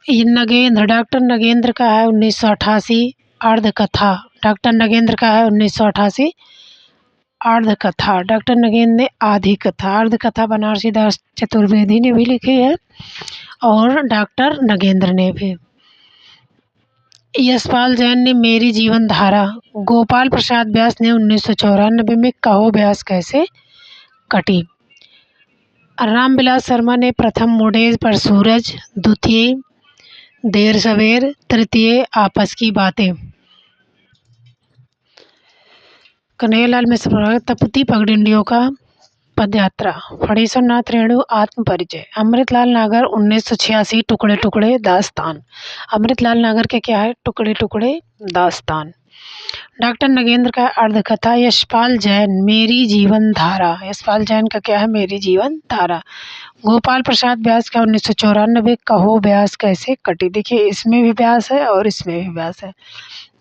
ये नगेंद्र, डॉक्टर नगेंद्र का है 1988 अर्ध कथा। डॉक्टर नगेंद्र का है 1988 अर्ध कथा। डॉक्टर नगेंद्र ने आधी कथा, अर्ध कथा बनारसी दास चतुर्वेदी ने भी लिखी है, और डॉक्टर नगेंद्र ने भी। यशपाल जैन ने मेरी जीवन धारा। गोपाल प्रसाद व्यास ने 1994 में कहो व्यास कैसे कटी। रामविलास शर्मा ने प्रथम मुड़े पर सूरज, द्वितीय देर सवेर, तृतीय आपस की बातें। कन्हैयालाल मिश्र तपती पगडंडियों का पदयात्रा। फणीश्वर नाथ रेणु आत्म परिचय। अमृतलाल नागर 1986 टुकड़े टुकड़े दास्तान। अमृतलाल नागर के क्या है? टुकड़े टुकड़े दास्तान। डॉक्टर नगेंद्र का अर्धकथा। यशपाल जैन मेरी जीवन धारा। यशपाल जैन का क्या है? मेरी जीवन धारा। गोपाल प्रसाद व्यास का 1994 कहो व्यास कैसे कटी। देखिए इसमें भी व्यास है और इसमें भी व्यास है।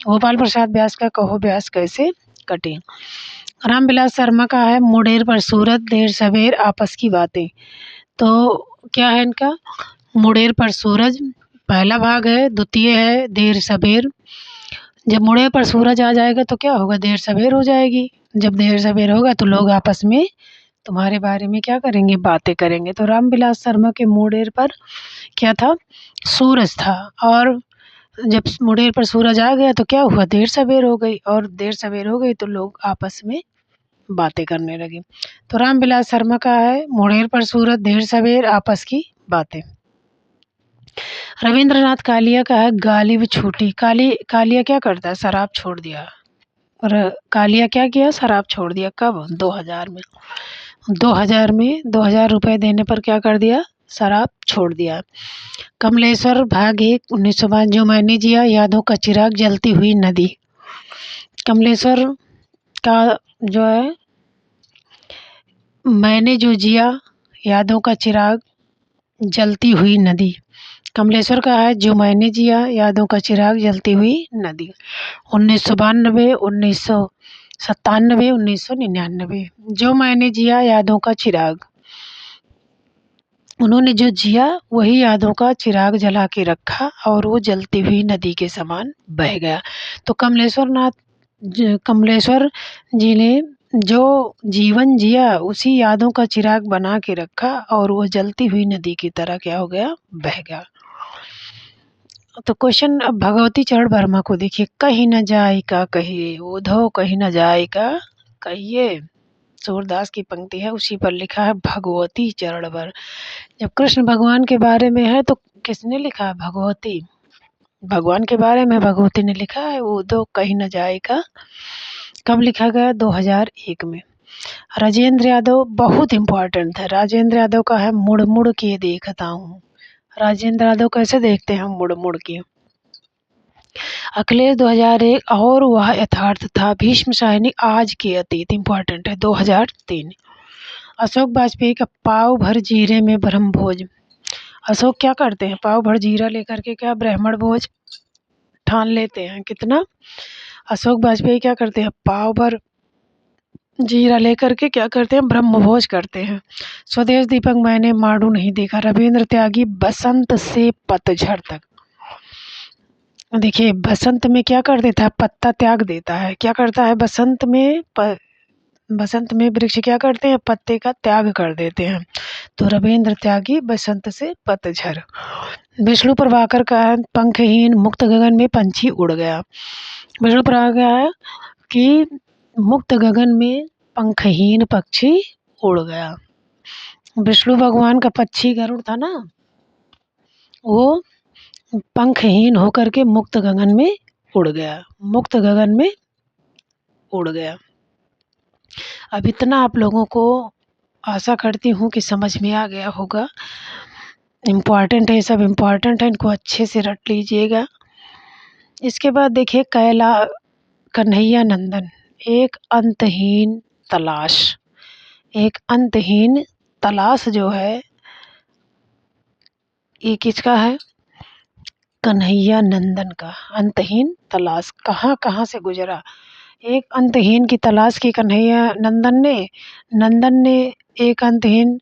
गोपाल प्रसाद व्यास का कहो व्यास कैसे कटे। रामविलास शर्मा का है मुडेर पर सूरत देर सवेर आपस की बातें। तो क्या है इनका, मुडेर पर सूरज पहला भाग है, द्वितीय है देर सवेर। जब मुड़े पर सूरज आ जाएगा तो क्या होगा, देर सवेर हो जाएगी। जब देर सवेर होगा तो लोग आपस में तुम्हारे बारे में क्या करेंगे, बातें करेंगे। तो रामविलास शर्मा के मुडेर पर क्या था, सूरज था। और जब मुडेर पर सूरज आ गया तो क्या हुआ, देर सवेर हो गई। और देर सवेर हो गई तो लोग आपस में बातें करने लगे। तो रामविलास शर्मा का है मुडेर पर सूरज देर सवेर आपस की बातें। रविंद्रनाथ कालिया का है गालिब छूटी। कालिया क्या करता है, शराब छोड़ दिया। और कालिया क्या किया, शराब छोड़ दिया। कब, 2000 में। 2000 रुपए देने पर क्या कर दिया, शराब छोड़ दिया। कमलेश्वर भाग 1 1905। जो मैंने जिया यादों का चिराग जलती हुई नदी। कमलेश्वर का जो है, मैंने जो जिया यादों का चिराग जलती हुई नदी। कमलेश्वर का है जो मैंने जिया यादों का चिराग जलती हुई नदी। 1992, 1997, 1999। जो मैंने जिया यादों का चिराग, उन्होंने जो जिया वही यादों का चिराग जला के रखा और वो जलती हुई नदी के समान बह गया। तो कमलेश्वर जी ने जो जीवन जिया उसी यादों का चिराग बना के रखा और वो जलती हुई नदी की तरह क्या हो गया, बह गया। तो क्वेश्चन अब भगवती चरण वर्मा को देखिए। कहीं न जाए का कहिए उधो कहीं न जाए का कहिए, सूरदास की पंक्ति है, उसी पर लिखा है भगवती चरण वर। जब कृष्ण भगवान के बारे में है तो किसने लिखा है, भगवती। भगवान के बारे में भगवती ने लिखा है, उधो कहीं न जाए का। कब लिखा गया, 2001 में। राजेंद्र यादव बहुत इम्पोर्टेंट है। राजेंद्र यादव का है मुड़ मुड़ के देखता हूँ। राजेंद्र यादव कैसे देखते हैं, मुड़ मुड़ के। अखिलेश 2001 और वह यथार्थ था। भीष्म सैनिक आज के अतीत, इम्पोर्टेंट है, 2003। अशोक वाजपेयी का पाव भर जीरे में ब्रह्म भोज। अशोक क्या करते हैं, पाव भर जीरा लेकर के क्या ब्राह्मण भोज ठान लेते हैं। कितना, अशोक वाजपेयी क्या करते हैं, पाव भर जीरा लेकर के क्या करते हैं, ब्रह्म भोज करते हैं। स्वदेश दीपक मैंने माडू नहीं देखा। रविंद्र त्यागी बसंत से पतझड़ तक। देखिए बसंत में क्या कर देता है, पत्ता त्याग देता है। क्या करता है बसंत में वृक्ष क्या करते हैं, पत्ते का त्याग कर देते हैं। तो रविंद्र त्यागी बसंत से पतझड़। विष्णु प्रभाकर का है पंखहीन मुक्त गगन में पंछी उड़ गया। विष्णु प्रभाकर का है कि मुक्त गगन में पंखहीन पक्षी उड़ गया। विष्णु भगवान का पक्षी गरुड़ था ना, वो पंखहीन होकर के मुक्त गगन में उड़ गया। मुक्त गगन में उड़ गया। अब इतना आप लोगों को आशा करती हूँ कि समझ में आ गया होगा। इम्पॉर्टेंट है, सब इम्पॉर्टेंट है, इनको अच्छे से रट लीजिएगा। इसके बाद देखिए कन्हैया नंदन, एक अंतहीन तलाश। एक अंतहीन तलाश जो है ये किसका है, कन्हैया नंदन का। अंतहीन तलाश कहाँ कहाँ से गुजरा। एक अंतहीन की तलाश की कन्हैया नंदन ने एक अंतहीन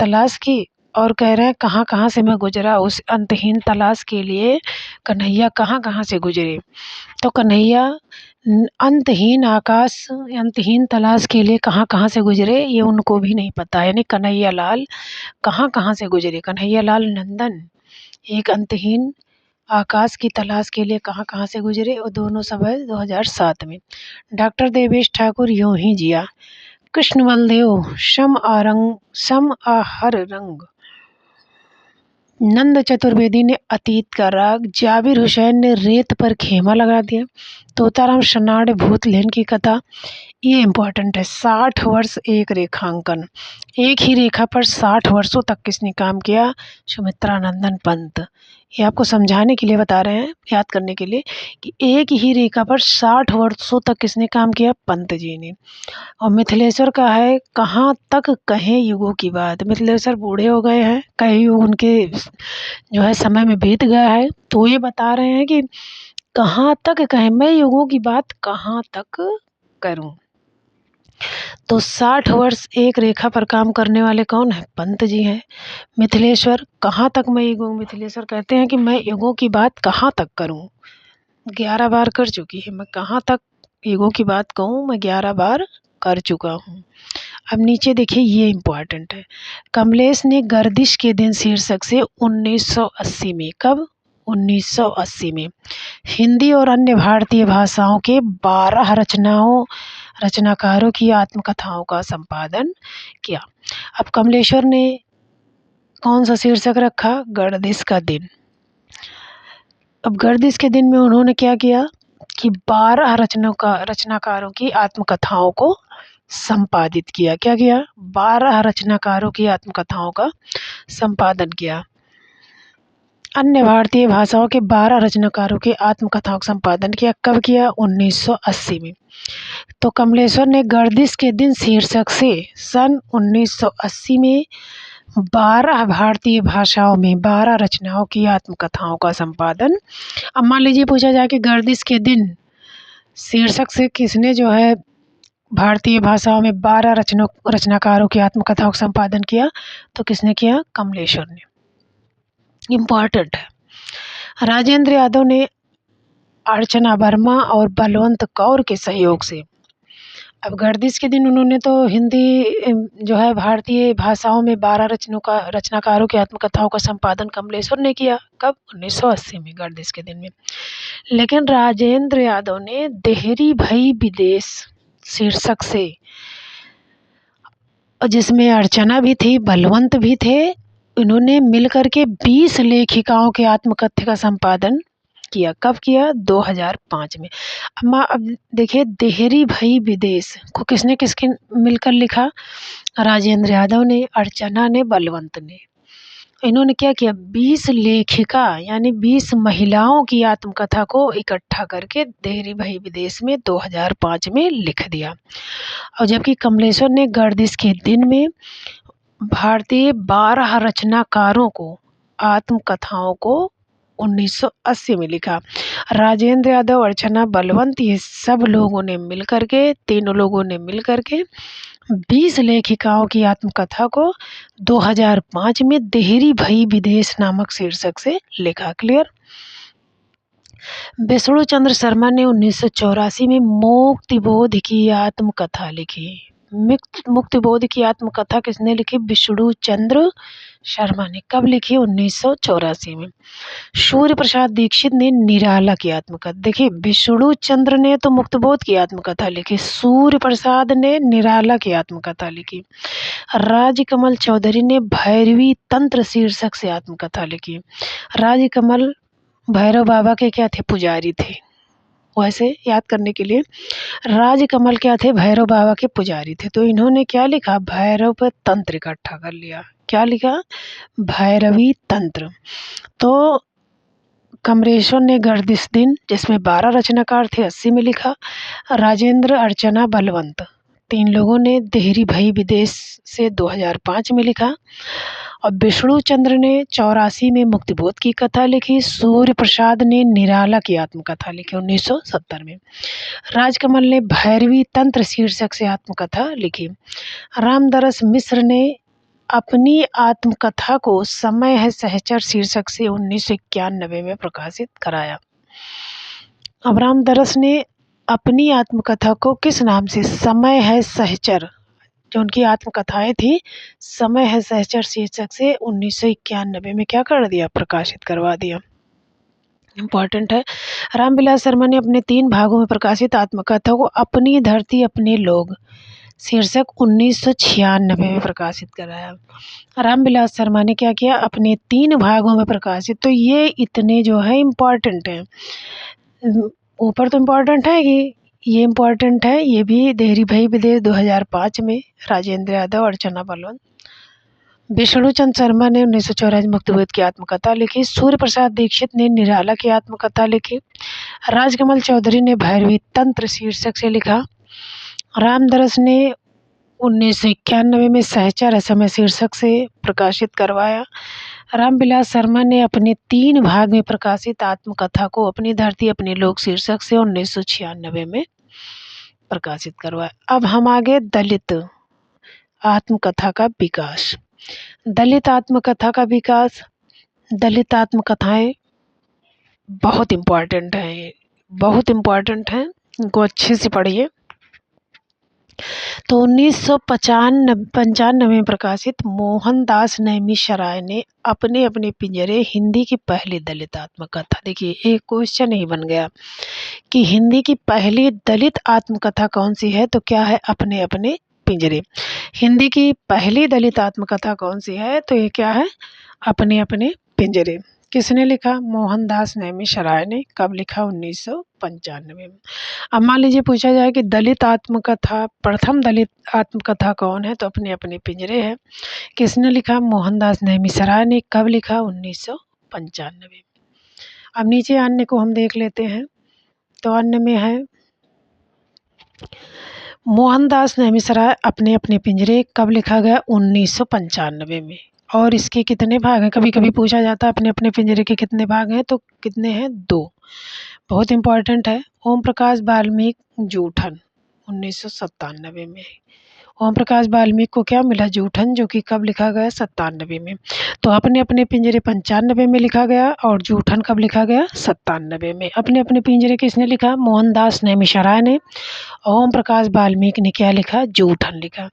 तलाश की और कह रहे हैं कहाँ कहाँ से मैं गुजरा। उस अंतहीन तलाश के लिए कन्हैया कहाँ कहाँ से गुजरे। तो कन्हैया अंतहीन आकाश, अंतहीन तलाश के लिए कहाँ कहाँ से गुजरे ये उनको भी नहीं पता। यानी कन्हैया लाल कहाँ कहाँ से गुजरे। कन्हैया लाल नंदन एक अंतहीन आकाश की तलाश के लिए कहाँ कहाँ से गुजरे, और दोनों सब है 2007 में। डॉक्टर देवेश ठाकुर यूं ही जिया। कृष्ण बलदेव सम आ हर रंग। नंद चतुर्वेदी ने अतीत का राग। जाबिर हुसैन ने रेत पर खेमा लगा दिया। तोताराम शनाड़ भूत लेन की कथा। ये इम्पोर्टेंट है, 60 वर्ष एक रेखांकन। एक ही रेखा पर 60 वर्षों तक किसने काम किया, सुमित्रानंदन पंत। ये आपको समझाने के लिए बता रहे हैं, याद करने के लिए कि एक ही रेखा पर 60 वर्षों तक किसने काम किया, पंत जी ने। और मिथिलेश्वर का है कहाँ तक कहें युगों की बात। मिथिलेश्वर बूढ़े हो गए हैं, कई युग उनके जो है समय में बीत गया है, तो ये बता रहे हैं कि कहाँ तक कहें, मैं युगों की बात कहाँ तक करूं। तो 60 वर्ष एक रेखा पर काम करने वाले कौन है? पंत जी हैं। मिथिलेश्वर, कहाँ तक मैं युगों, मिथिलेश्वर कहते हैं कि मैं युगों की बात कहाँ तक करूं। 11 बार कर चुकी है, मैं कहाँ तक युगों की बात कहूँ, मैं 11 बार कर चुका हूँ। अब नीचे देखिए, ये इम्पोर्टेंट है। कमलेश ने गर्दिश के दिन शीर्षक से 1980 में, कब? 1980 में हिंदी और अन्य भारतीय भाषाओं के 12 रचनाकारों की आत्मकथाओं का संपादन किया। अब कमलेश्वर ने कौन सा शीर्षक रखा? गर्दिश का दिन। अब गर्दिश के दिन में उन्होंने क्या किया कि 12 रचनाकारों की आत्मकथाओं को संपादित किया। क्या किया? 12 रचनाकारों की आत्मकथाओं का संपादन किया। अन्य भारतीय भाषाओं के 12 रचनाकारों की आत्मकथाओं का संपादन किया। कब किया? 1980 में। तो कमलेश्वर ने गर्दिश के दिन शीर्षक से सन 1980 में 12 भारतीय भाषाओं में 12 रचनाओं की आत्मकथाओं का संपादन। अब मान लीजिए पूछा जाए कि गर्दिश के दिन शीर्षक से किसने जो है भारतीय भाषाओं में 12 रचनाकारों की आत्मकथाओं का संपादन किया, तो किसने किया? कमलेश्वर ने। इम्पॉर्टेंट है। राजेंद्र यादव ने अर्चना वर्मा और बलवंत कौर के सहयोग से, अब गर्दिश के दिन उन्होंने तो हिंदी जो है भारतीय भाषाओं में 12 रचनाकारों की आत्मकथाओं का संपादन कमलेश्वर ने किया। कब? 1980 में, गर्दिश के दिन में। लेकिन राजेंद्र यादव ने देहरी भई विदेश शीर्षक से, जिसमें अर्चना भी थी, बलवंत भी थे, इन्होंने मिलकर के 20 लेखिकाओं के आत्मकथ्य का संपादन किया। कब किया? 2005 में। अब देखिए, देहरी भई विदेश को किसने किसके मिलकर लिखा? राजेंद्र यादव ने, अर्चना ने, बलवंत ने। इन्होंने क्या किया? 20 लेखिका यानी 20 महिलाओं की आत्मकथा को इकट्ठा करके देहरी भई विदेश में 2005 में लिख दिया। और जबकि कमलेश्वर ने गर्दिश के दिन में भारतीय 12 रचनाकारों को आत्मकथाओं को 1980 में लिखा। राजेंद्र यादव, अर्चना, बलवंत, ये सब लोगों ने मिलकर के, तीनों लोगों ने मिलकर के 20 लेखिकाओं की आत्मकथा को 2005 में देहरी भई विदेश नामक शीर्षक से लिखा। क्लियर? विष्णु चंद्र शर्मा ने 1984 में मुक्तिबोध की आत्मकथा लिखी। मुक्तिबोध की आत्मकथा किसने लिखी? विष्णु चंद्र शर्मा ने। कब लिखी? 1984 में। सूर्य प्रसाद दीक्षित ने निराला की आत्मकथा, देखिए विष्णु चंद्र ने तो मुक्तिबोध की आत्मकथा लिखी, सूर्य प्रसाद ने निराला की आत्मकथा लिखी। राजकमल चौधरी ने भैरवी तंत्र शीर्षक से आत्मकथा लिखी। राजकमल भैरव बाबा के क्या थे? पुजारी थे। वैसे याद करने के लिए, राजकमल क्या थे? भैरव बाबा के पुजारी थे। तो इन्होंने क्या लिखा? भैरव पर तंत्र इकट्ठा कर लिया। क्या लिखा? भैरवी तंत्र। तो कमलेश्वर ने गर्दिश दिन, जिसमें 12 रचनाकार थे, 80 में लिखा। राजेंद्र, अर्चना, बलवंत, 3 लोगों ने देहरी भई विदेश से 2005 में लिखा। और विष्णु चंद्र ने 84 में मुक्तिबोध की कथा लिखी। सूर्य प्रसाद ने निराला की आत्मकथा लिखी 1970 में। राजकमल ने भैरवी तंत्र शीर्षक से आत्मकथा लिखी। रामदरस मिश्र ने अपनी आत्मकथा को समय है सहचर शीर्षक से 1991 में प्रकाशित कराया। अब रामदरस ने अपनी आत्मकथा को किस नाम से? समय है सहचर, जो उनकी आत्मकथाएं थी, समय है सहचर शीर्षक से 1991 में क्या कर दिया? प्रकाशित करवा दिया। इम्पॉर्टेंट है। रामविलास शर्मा ने अपने 3 भागों में प्रकाशित आत्मकथा को अपनी धरती अपने लोग शीर्षक 1996 में प्रकाशित कराया। रामविलास शर्मा ने क्या किया? अपने 3 भागों में प्रकाशित। तो ये इतने जो है इम्पॉर्टेंट हैं। ऊपर तो इम्पॉर्टेंट है कि ये इम्पॉर्टेंट है, ये भी देहरी भई विदेश 2005 में। राजेंद्र यादव, अर्चना, बलवंत। विष्णु चंद्र शर्मा ने 1984 में मुक्तिबोध की आत्मकथा लिखी। सूर्य प्रसाद दीक्षित ने निराला की आत्मकथा लिखी। राजकमल चौधरी ने भैरवी तंत्र शीर्षक से लिखा। रामदरस ने 1991 में सहचर समय शीर्षक से प्रकाशित करवाया। रामविलास शर्मा ने अपने 3 भाग में प्रकाशित आत्मकथा को अपनी धरती अपने लोक शीर्षक से 1996 में प्रकाशित करवाया। अब हम आगे दलित आत्मकथा का विकास। दलित आत्मकथा का विकास। दलित आत्मकथाएं बहुत इम्पोर्टेंट हैं, बहुत इम्पोर्टेंट हैं, इनको अच्छे से पढ़िए। तो 1995 में प्रकाशित मोहनदास नेमिशराय ने अपने अपने पिंजरे हिंदी की पहली दलित आत्मकथा, देखिए एक क्वेश्चन ही बन गया कि हिंदी की पहली दलित आत्मकथा कौन सी है, तो क्या है अपने अपने पिंजरे। हिंदी की पहली दलित आत्मकथा कौन सी है, तो ये क्या है अपने अपने पिंजरे। किसने लिखा, मोहनदास नेमिशराय ने। कब लिखा, 1995 में। अब मान लीजिए पूछा जाए कि दलित आत्मकथा, प्रथम दलित आत्मकथा कौन है, तो अपने अपने पिंजरे है। किसने लिखा, मोहनदास नेमिशराय ने। कब लिखा, 1995। अब नीचे अन्य को हम देख लेते हैं। तो अन्य में है मोहनदास नेमिशराय अपने अपने पिंजरे, कब लिखा गया, 1995 में। और इसके कितने भाग हैं, कभी कभी पूछा जाता है अपने अपने पिंजरे के कितने भाग हैं, तो कितने हैं, 2। बहुत इंपॉर्टेंट है। ओम प्रकाश वाल्मीकि जूठन 1997 में। ओम प्रकाश वाल्मीकि को क्या मिला, जूठन, जो कि कब लिखा गया, 97 में। तो अपने अपने पिंजरे 95 में लिखा गया और जूठन कब लिखा गया, 97 में। अपने अपने पिंजरे किसने लिखा, मोहनदास नेमिशराय ने। ओम प्रकाश वाल्मीकि ने क्या लिखा, जूठन लिखा।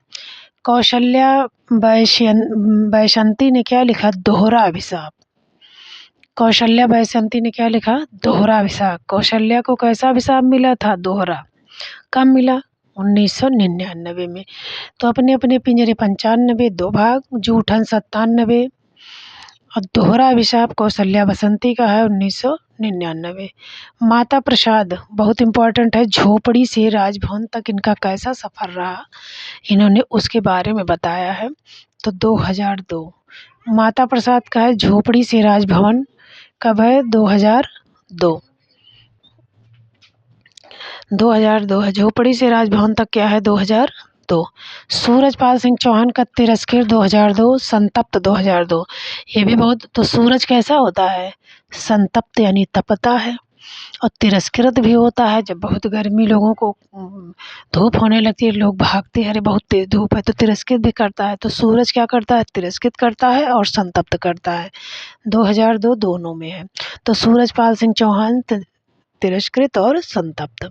कौशल्या बैशंती ने क्या लिखा, दोहरा अभिशाप। कौशल्या बैशंती ने क्या लिखा, दोहरा अभिशाप। कौशल्या को कैसा अभिशाप मिला था, दोहरा। कब मिला, 1999 में। तो अपने अपने पिंजरे 95, 2 भाग, जूठन 97 और दोहरा अभिशाप कौशल्या बसंती का है 1999। माता प्रसाद बहुत इम्पोर्टेंट है। झोपड़ी से राजभवन तक इनका कैसा सफ़र रहा, इन्होंने उसके बारे में बताया है। तो 2002 माता प्रसाद का है। झोपड़ी से राजभवन कब है, 2002। 2002 है। झोपड़ी से राजभवन तक क्या है, 2002। सूरजपाल सिंह चौहान का तिरस्कृत 2002, संतप्त 2002। ये भी बहुत, तो सूरज कैसा होता है, संतप्त यानी तपता है, और तिरस्कृत भी होता है जब बहुत गर्मी, लोगों को धूप होने लगती है, लोग भागते हैं, अरे बहुत तेज धूप है, तो तिरस्कृत भी करता है। तो सूरज क्या करता है, तिरस्कृत करता है और संतप्त करता है। 2002 दोनों में है। तो सूरजपाल सिंह चौहान तिरस्कृत और संतप्त।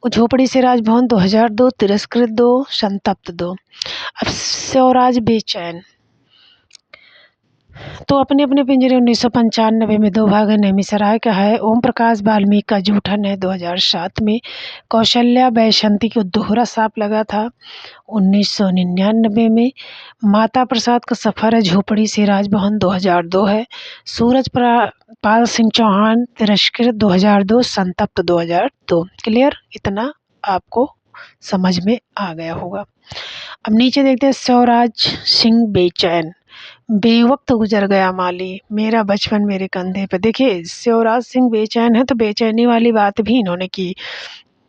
झोपड़ी से राजभवन 2002, तिरस्कृत 2, संतप्त 2। अब स्वराज बेचैन, तो अपने अपने पिंजरे 1995 में 2 भाग है। नेमिशराय का है। ओम प्रकाश वाल्मीकि का जूठन है 2007 में। कौशल्या बैशंती को दोहरा सांप लगा था 1999 में। माता प्रसाद का सफ़र है झोपड़ी से राजभवन 2002 है। सूरज पाल सिंह चौहान तिरस्कृत 2002, संतप्त 2002। क्लियर, इतना आपको समझ में आ गया होगा। अब नीचे देखते हैं, स्वराज सिंह बेचैन। बेवक्त गुजर गया माली, मेरा बचपन मेरे कंधे पे। देखिए स्वराज सिंह बेचैन है, तो बेचैनी वाली बात भी इन्होंने की।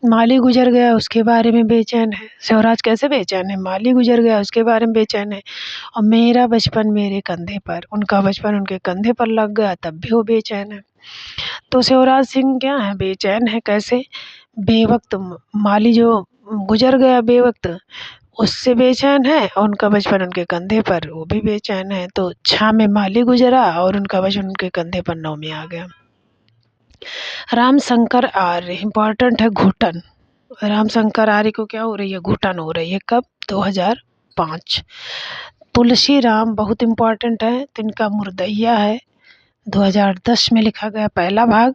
माली गुजर गया उसके बारे में बेचैन है। स्वराज कैसे बेचैन है, माली गुजर गया उसके बारे में बेचैन है। और मेरा बचपन मेरे कंधे पर, उनका बचपन उनके कंधे पर लग गया, तब भी वो बेचैन है। तो स्वराज सिंह क्या है, बेचैन है। कैसे, बेवक्त, माली जो गुजर गया बेवक्त, उससे बेचैन है, और उनका बचपन उनके कंधे पर, वो भी बेचैन है। तो छा में माली गुजरा और उनका बचपन उनके कंधे पर 9 में आ गया। राम शंकर आर्य इम्पॉर्टेंट है। घुटन, राम शंकर आर्य को क्या हो रही है, घुटन हो रही है। कब, 2005। तुलसी राम बहुत इम्पॉर्टेंट है, तो इनका मुर्दैया है 2010 में लिखा गया पहला भाग।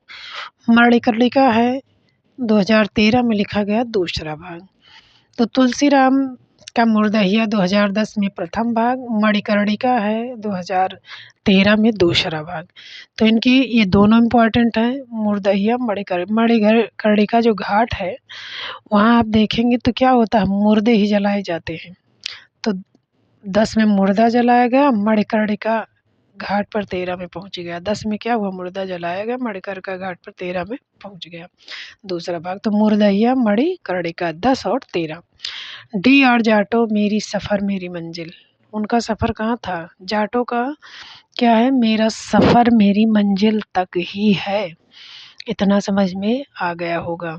मणिकर्णिका है 2013 में लिखा गया दूसरा भाग। तो तुलसी राम का मुर्दैया 2010 में प्रथम भाग, मणिकर्णिका है 2013 में दूसरा भाग। तो इनकी ये दोनों इम्पॉर्टेंट हैं, मुर्दैया मणिकर्णिका जो घाट है वहाँ आप देखेंगे तो क्या होता है, मुर्दे ही जलाए जाते हैं। तो 10 में मुर्दा जलाया गया, मणिकर्णिका घाट पर 13 में पहुंच गया। 10 में क्या हुआ, मुर्दा जलाया गया, मणिकर्णिका घाट पर 13 में पहुंच गया दूसरा भाग। तो मुर्दैया, मणिकर्णिका 10 और 13। डी आर जाटो, मेरी सफ़र मेरी मंजिल। उनका सफ़र कहाँ था, जाटो का क्या है, मेरा सफ़र मेरी मंजिल तक ही है। इतना समझ में आ गया होगा।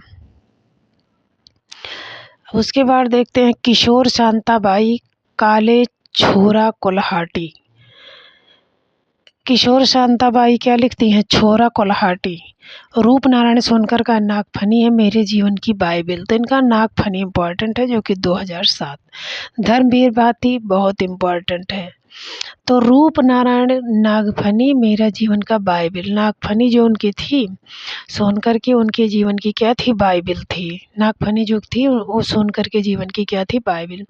उसके बाद देखते हैं किशोर शांताबाई काले छोरा कुल्हाटी। किशोर शांताबाई क्या लिखती हैं, छोरा कुल्हाटी। रूप नारायण सोनकर का नागफनी है मेरे जीवन की बाइबिल, तो इनका नागफनी इम्पॉर्टेंट है जो कि 2007। धर्मवीर भारती बहुत इम्पॉर्टेंट है। तो रूप नारायण नागफनी मेरा जीवन का बाइबिल, नागफनी जो उनकी थी सोनकर की, उनके जीवन की क्या थी, बाइबिल थी। नागफनी जो थी वो सोनकर के जीवन की क्या थी, बाइबिल।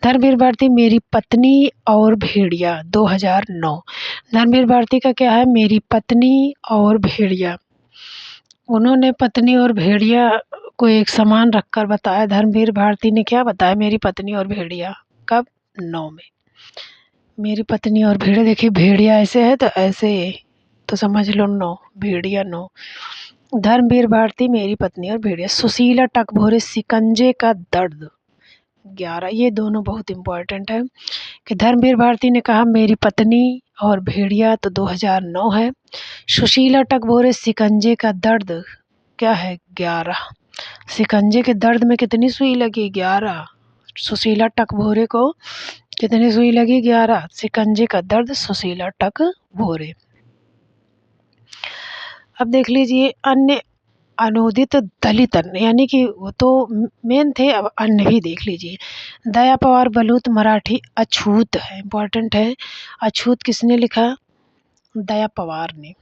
धर्मवीर भारती मेरी पत्नी और भेड़िया 2009। धर्मवीर भारती का क्या है, मेरी पत्नी और भेड़िया। उन्होंने पत्नी और भेड़िया को एक समान रखकर बताया। धर्मवीर भारती ने क्या बताया, मेरी पत्नी और भेड़िया। कब, 9 में। मेरी पत्नी और भेड़िया, देखिए भेड़िया ऐसे है तो ऐसे, तो समझ लो 9, भेड़िया 9। धर्मवीर भारती मेरी पत्नी और भेड़िया। सुशीला टकभोरे शिकंजे का दर्द 11। ये दोनों बहुत इम्पोर्टेंट है कि धर्मवीर भारती ने कहा मेरी पत्नी और भेड़िया, तो 2009 है। सुशीला टकभोरे शिकंजे का दर्द क्या है, 11। शिकंजे के दर्द में कितनी सुई लगी, 11। सुशीला टकभोरे को कितनी सुई लगी, 11। शिकंजे का दर्द सुशीला टकभोरे। अब देख लीजिए अन्य अनूदित दलित, यानी कि वो तो मेन थे, अब अन्य भी देख लीजिए। दया पवार बलूत मराठी अछूत है, इम्पोर्टेंट है। अछूत किसने लिखा, दया पवार ने।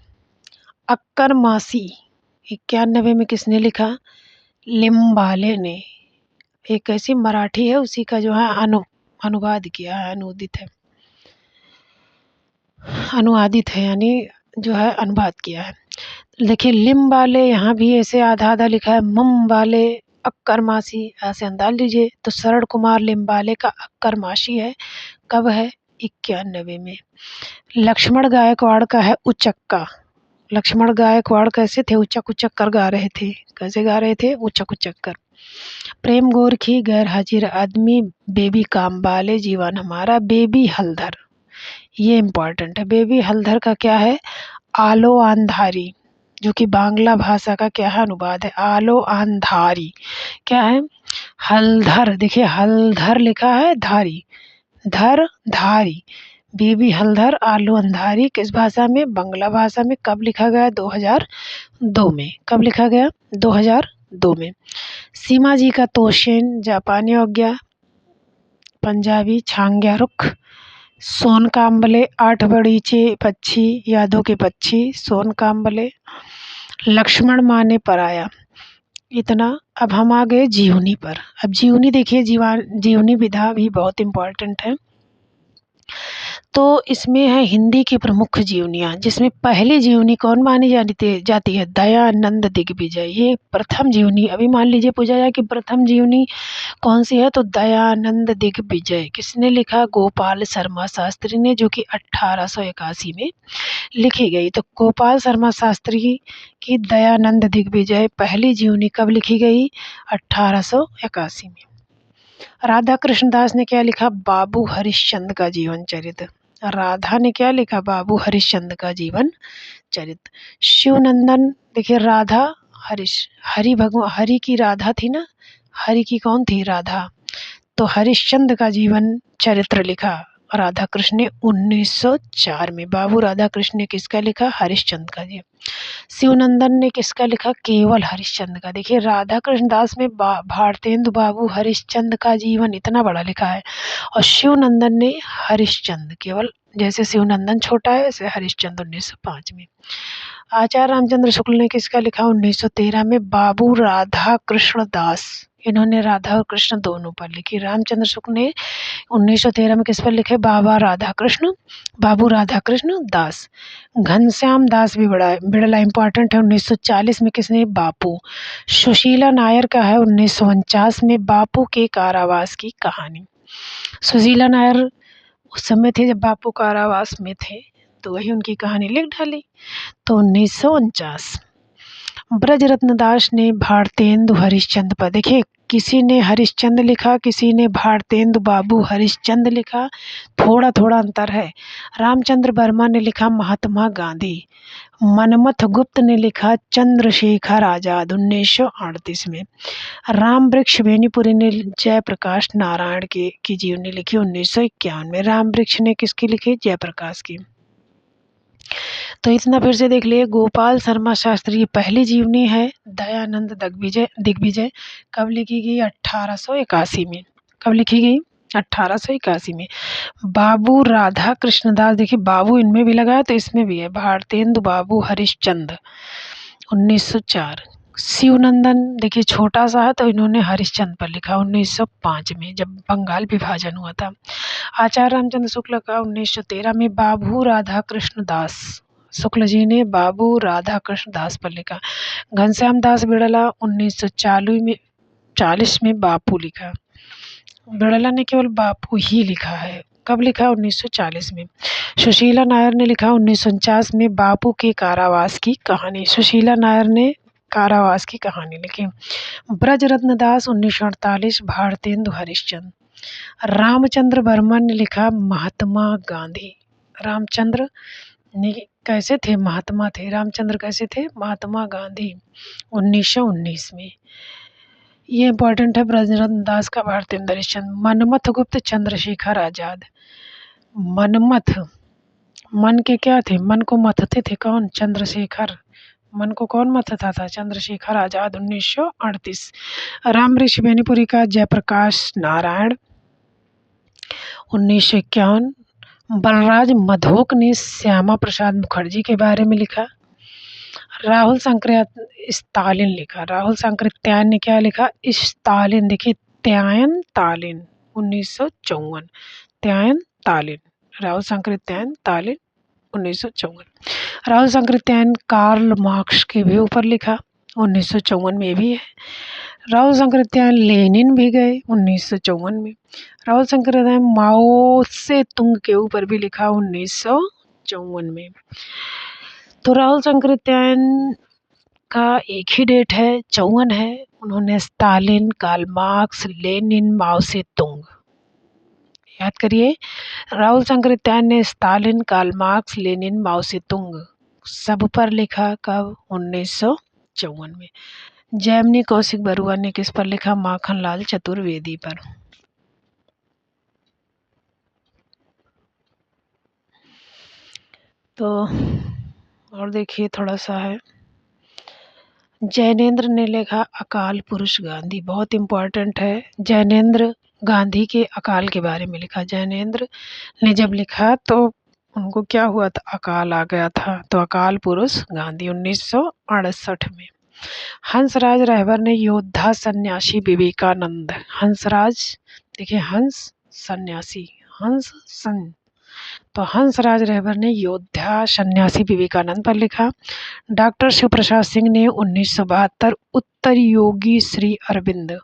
अक्कर मासी 91 में किसने लिखा, लिम्बाले ने। एक ऐसी मराठी है, उसी का जो है अनुवाद किया है, अनुवादित है, यानी जो है अनुवाद किया है। देखिए लिम वाले, यहाँ भी ऐसे आधा आधा लिखा है, मम वाले अक्कर मासी, ऐसे अंदाज लीजिए। तो शरण कुमार लिम्बाले का अक्कर मासी है, कब है, 91 में। लक्ष्मण गायकवाड़ का है उचक्का। लक्ष्मण गायकवाड़ कैसे थे, उचक उचक कर गा रहे थे। कैसे गा रहे थे, उचक उचक कर। प्रेम गोरखी गैर हाजिर आदमी, बेबी काम वाले जीवन हमारा, बेबी हलधर, ये इम्पोर्टेंट है। बेबी हलधर का क्या है, आलो आंधारी, जो कि बांग्ला भाषा का क्या है, अनुवाद है। आलो आंधारी क्या है, हलधर। देखिए हलधर लिखा है धारी, धर धारी। बेबी हलधर आलो अंधारी किस भाषा में, बांग्ला भाषा में। कब लिखा गया, 2002 में। कब लिखा गया, 2002 में। सीमा जी का तोशेन जापानी अवज्ञा, पंजाबी छांग्या रुख। सोन काम्बले 8 बगीचे पक्षी, यादों के पक्षी, सोन काम्बले। लक्ष्मण माने पराया, इतना। अब हम आ गए जीवनी पर। अब जीवनी देखिए, जीवनी विधा भी बहुत इम्पोर्टेंट है। तो इसमें है हिंदी की प्रमुख जीवनियाँ, जिसमें पहली जीवनी कौन मानी जाती है, दयानंद दिग्विजय। ये प्रथम जीवनी, अभी मान लीजिए पूछा जाए कि प्रथम जीवनी कौन सी है, तो दयानंद दिग्विजय। किसने लिखा, गोपाल शर्मा शास्त्री ने, जो कि 1881 में लिखी गई। तो गोपाल शर्मा शास्त्री की दयानंद दिग्विजय पहली जीवनी कब लिखी गई, 1881 में। राधा कृष्णदास ने क्या लिखा, बाबू हरिश्चंद्र का जीवन चरित्र। राधा ने क्या लिखा, बाबू हरिश्चंद्र का जीवन चरित्र। शिवनंदन, देखिए राधा हरि भगवान, हरि की राधा थी ना, हरि की कौन थी, राधा। तो हरिश्चंद्र का जीवन चरित्र लिखा राधा कृष्ण ने 1904 में। बाबू राधा कृष्ण ने किसका लिखा, हरिश्चंद्र का जी। शिवनंदन ने किसका लिखा, केवल हरिश्चंद्र का। देखिए राधा कृष्ण दास में भारतेंदु बाबू हरिश्चंद्र का जीवन इतना बड़ा लिखा है, और शिवनंदन ने हरिश्चंद्र केवल, जैसे शिवनंदन छोटा है वैसे हरिश्चंद्र 1905 में। आचार्य रामचंद्र शुक्ल ने किसका लिखा, 1913 में। बाबू राधा कृष्ण दास, इन्होंने राधा और कृष्ण दोनों पर लिखी। रामचंद्र शुक्ल ने 1913 में किस पर लिखे, बाबू राधा कृष्ण दास। घनश्याम दास भी बड़ा बिड़ला इम्पोर्टेंट है, 1940 में किसने, बापू। सुशीला नायर का है 1949 में, बापू के कारावास की कहानी। सुशीला नायर उस समय थे जब बापू कारावास में थे, तो वही उनकी कहानी लिख डाली, तो 1949। ब्रजरत्न दास ने भारतेंदु हरिश्चंद्र पर, देखिए किसी ने हरिश्चंद्र लिखा, किसी ने भारतेंदु बाबू हरिश्चंद्र लिखा, थोड़ा थोड़ा अंतर है। रामचंद्र वर्मा ने लिखा महात्मा गांधी। मनमथ गुप्त ने लिखा चंद्रशेखर आजाद 1938 में। राम वृक्ष बेनीपुरी ने जयप्रकाश नारायण की जीवनी लिखी 1951 में। राम वृक्ष ने किसकी लिखी? जयप्रकाश की। तो इतना फिर से देख लिए। गोपाल शर्मा शास्त्री की पहली जीवनी है दयानंद दिग्विजय। कब लिखी गई? 1881 में। कब लिखी गई? 1881 में। बाबू राधा कृष्णदास, देखिए बाबू इनमें भी लगा है तो इसमें भी है। भारतेंदु बाबू हरिश्चंद्र 1904। शिवनंदन देखिए छोटा सा है तो इन्होंने हरिश्चंद्र पर लिखा 1905 में, जब बंगाल विभाजन हुआ था। आचार्य रामचंद्र शुक्ल का 1913 में। बाबू राधा कृष्ण दास शुक्ल जी ने बाबू राधा कृष्ण दास पर लिखा। घनश्याम दास बिड़ला 1940 में बापू लिखा। बिड़ला ने केवल बापू ही लिखा है। कब लिखा? 1940 में। सुशीला नायर ने लिखा 1949 में बापू के कारावास की कहानी। सुशीला नायर ने कारावास की कहानी लिखी। ब्रजरत्न दास 1948 भारतेंदु हरिश्चंद्र। रामचंद्र वर्मा ने लिखा महात्मा गांधी। रामचंद्र ने कैसे थे? महात्मा थे। रामचंद्र कैसे थे? महात्मा गांधी 1919 में। ये इंपॉर्टेंट है ब्रजरत्न दास का भारतेंदु हरिश्चंद्र। मनमथ गुप्त चंद्रशेखर आजाद। मनमथ, मन के क्या थे? मन को मथते थे कौन? चंद्रशेखर। मन को कौन मथता था? चंद्रशेखर आजाद 1938। राम वृक्ष बेनीपुरी का जयप्रकाश नारायण 1951। बलराज मधोक ने श्यामा प्रसाद मुखर्जी के बारे में लिखा। राहुल स्टालिन लिखा। राहुल सांकृत्यायन ने क्या लिखा? स्टालिन। देखिए त्यायन तालिन 1954। त्यायन तालिन। राहुल सांकृत्यायन तालिन 1954। राहुल सांकृत्यायन कार्ल मार्क्स के भी ऊपर लिखा 1954 में भी है। राहुल सांकृत्यायन लेनिन भी गए 1954 में। राहुल सांकृत्यायन माओ से तुंग के ऊपर भी लिखा 1954 में। तो राहुल सांकृत्यायन का एक ही डेट है, 54 है। उन्होंने स्टालिन, कार्ल मार्क्स, लेनिन, माओ से तुंग, याद करिए। राहुल सांकृत्यायन ने स्टालिन, कार्ल मार्क्स, लेनिन, माओ से तुंग सब पर लिखा। कब? 1954 में। जैमिनी कौशिक बरुआ ने किस पर लिखा? माखनलाल चतुर्वेदी पर। तो और देखिए थोड़ा सा है। जैनेन्द्र ने लिखा अकाल पुरुष गांधी, बहुत इम्पोर्टेंट है। जैनेन्द्र गांधी के अकाल के बारे में लिखा। जैनेन्द्र ने जब लिखा तो उनको क्या हुआ था? अकाल आ गया था। तो अकाल पुरुष गांधी 1968 में। हंसराज रहबर ने योद्धा सन्यासी विवेकानंद। हंसराज, देखिए हंस सन्यासी, हंस सन, तो हंसराज रहबर ने योद्धा सन्यासी विवेकानंद पर लिखा। डॉक्टर शिव प्रसाद सिंह ने 1972 उत्तर योगी श्री अरविंद।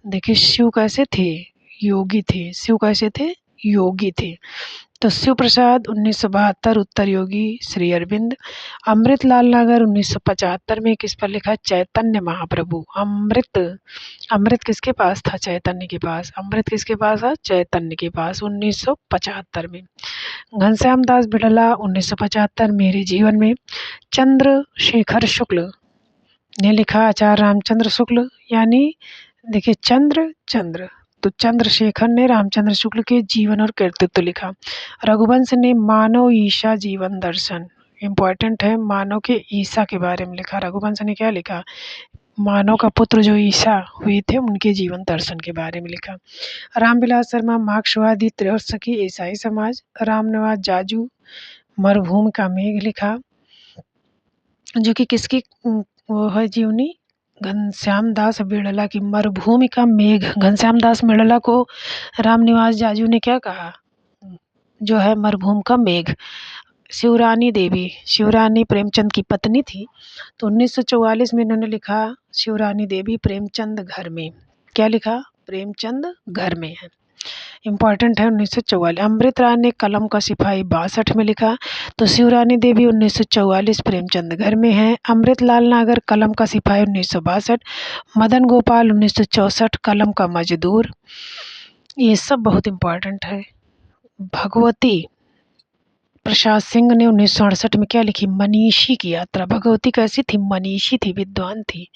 देखिए शिव कैसे थे? योगी थे। शिव कैसे थे? योगी थे। तो शिव प्रसाद 1972 उत्तर योगी श्री अरविंद। अमृतलाल नागर 1975 में किस पर लिखा? चैतन्य महाप्रभु। अमृत किसके पास था? चैतन्य के पास। अमृत किसके पास था? चैतन्य के पास 1975 में। घनश्याम दास बिड़ला 1975 मेरे जीवन में। चंद्रशेखर शुक्ल ने लिखा आचार्य रामचंद्र शुक्ल, यानी देखिए चंद्र, तो चंद्रशेखर ने रामचंद्र शुक्ल के जीवन और कृतित्व लिखा। रघुवंश ने मानव ईशा जीवन दर्शन, इम्पोर्टेंट है, मानव के ईसा के बारे में लिखा। रघुवंश ने क्या लिखा? मानव का पुत्र जो ईसा हुए थे उनके जीवन दर्शन के बारे में लिखा। रामविलास शर्मा मार्क्सवादी त्रयोदशी ईसाई समाज। रामनिवास जाजू मरुभूमि का मेघ लिखा, जो कि किसकी वो है जीवनी? घनश्याम दास बिड़ला की मरुभूमि का मेघ। घनश्याम दास बिड़ला को रामनिवास जाजू ने क्या कहा? जो है मरुभूमि का मेघ। शिवरानी प्रेमचंद की पत्नी थी। तो 1944 में इन्होंने लिखा शिवरानी देवी प्रेमचंद घर में। क्या लिखा? प्रेमचंद घर में है। इम्पॉर्टेंट है 1944। अमृत राय ने कलम का सिपाही 62 में लिखा। तो शिवरानी देवी 1944 प्रेमचंद घर में है। अमृतलाल नागर कलम का सिपाही 1962। मदन गोपाल 1964 कलम का मजदूर। ये सब बहुत इम्पॉर्टेंट है। भगवती प्रसाद सिंह ने 1968 में क्या लिखी? मनीषी की यात्रा। भगवती कैसी थी? मनीषी थी, विद्वान थी।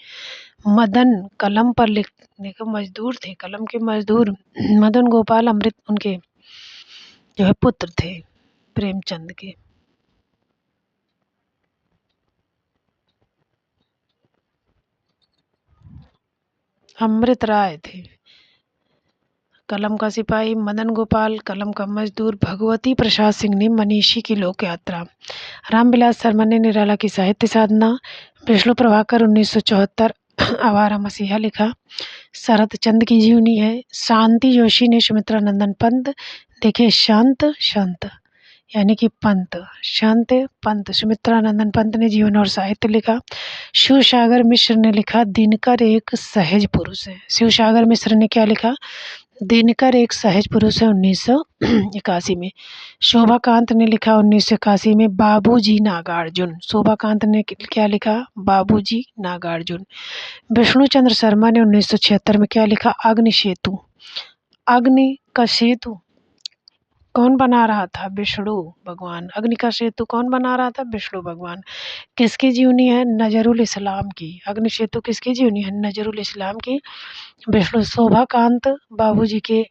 मदन कलम पर लिखने के मजदूर थे, कलम के मजदूर। मदन गोपाल अमृत उनके जो है पुत्र थे प्रेमचंद के। अमृत राय थे कलम का सिपाही, मदन गोपाल कलम का मजदूर, भगवती प्रसाद सिंह ने मनीषी की लोक यात्रा। रामविलास शर्मा ने निराला की साहित्य साधना। विष्णु प्रभाकर 1974 आवारा मसीहा लिखा। शरत चंद की जीवनी है। शांति जोशी ने सुमित्रा नंदन पंत। देखिए शांत शांत यानी कि पंत, शांत पंत, सुमित्रा नंदन पंत ने जीवन और साहित्य लिखा। शिवसागर मिश्र ने लिखा दिनकर एक सहज पुरुष है। शिवसागर मिश्र ने क्या लिखा? दिनकर एक सहज पुरुष है 1981 में। शोभाकांत ने लिखा 1981 में बाबूजी नागार्जुन। शोभाकांत ने क्या लिखा? बाबूजी नागार्जुन। विष्णु चंद्र शर्मा ने 1976 में क्या लिखा? अग्नि सेतु। अग्नि का सेतु कौन बना रहा था? विष्णु भगवान। अग्नि का सेतु कौन बना रहा था? विष्णु भगवान। किसकी जीवनी है? नजरुल इस्लाम की। अग्नि सेतु किसकी जीवनी है? नजरुल इस्लाम की। विष्णु शोभाकांत बाबूजी के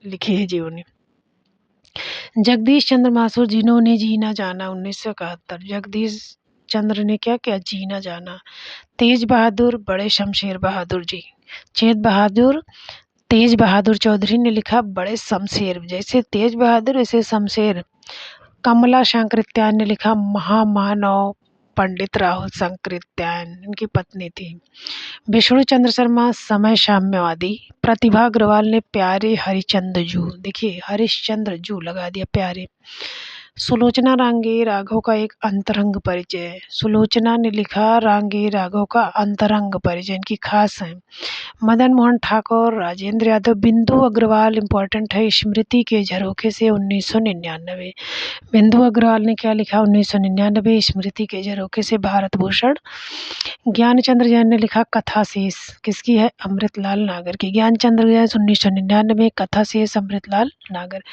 लिखी है जीवनी। जगदीश चंद्र माथुर जिन्होंने जीना जाना 1971। जगदीश चंद्र ने क्या किया? जीना जाना। तेज बहादुर बड़े शमशेर बहादुर जी। तेज बहादुर चौधरी ने लिखा बड़े शमशेर। जैसे तेज बहादुर वैसे शमशेर। कमला शंकरित्यायन ने लिखा महामानव पंडित राहुल शंकरित्यायन, इनकी पत्नी थी। विष्णु चंद्र शर्मा समय साम्यवादी। प्रतिभा अग्रवाल ने प्यारे हरिश्चंद्र जू। देखिए हरिश्चंद्र जू लगा दिया प्यारे। सुलोचना रांगे राघव का एक अंतरंग परिचय। सुलोचना ने लिखा रांगे राघव का अंतरंग परिचय, इनकी खास है। मदन मोहन ठाकुर, राजेंद्र यादव। बिंदु अग्रवाल इम्पोर्टेंट है, स्मृति के झरोखे से 1999। बिंदु अग्रवाल ने क्या लिखा? 1999 स्मृति के झरोखे से भारत भूषण। ज्ञानचंद्र जैन ने लिखा कथा शेष। किसकी है? अमृतलाल नागर की। ज्ञानचंद्र जैन 1999, कथा शेष अमृतलाल नागर।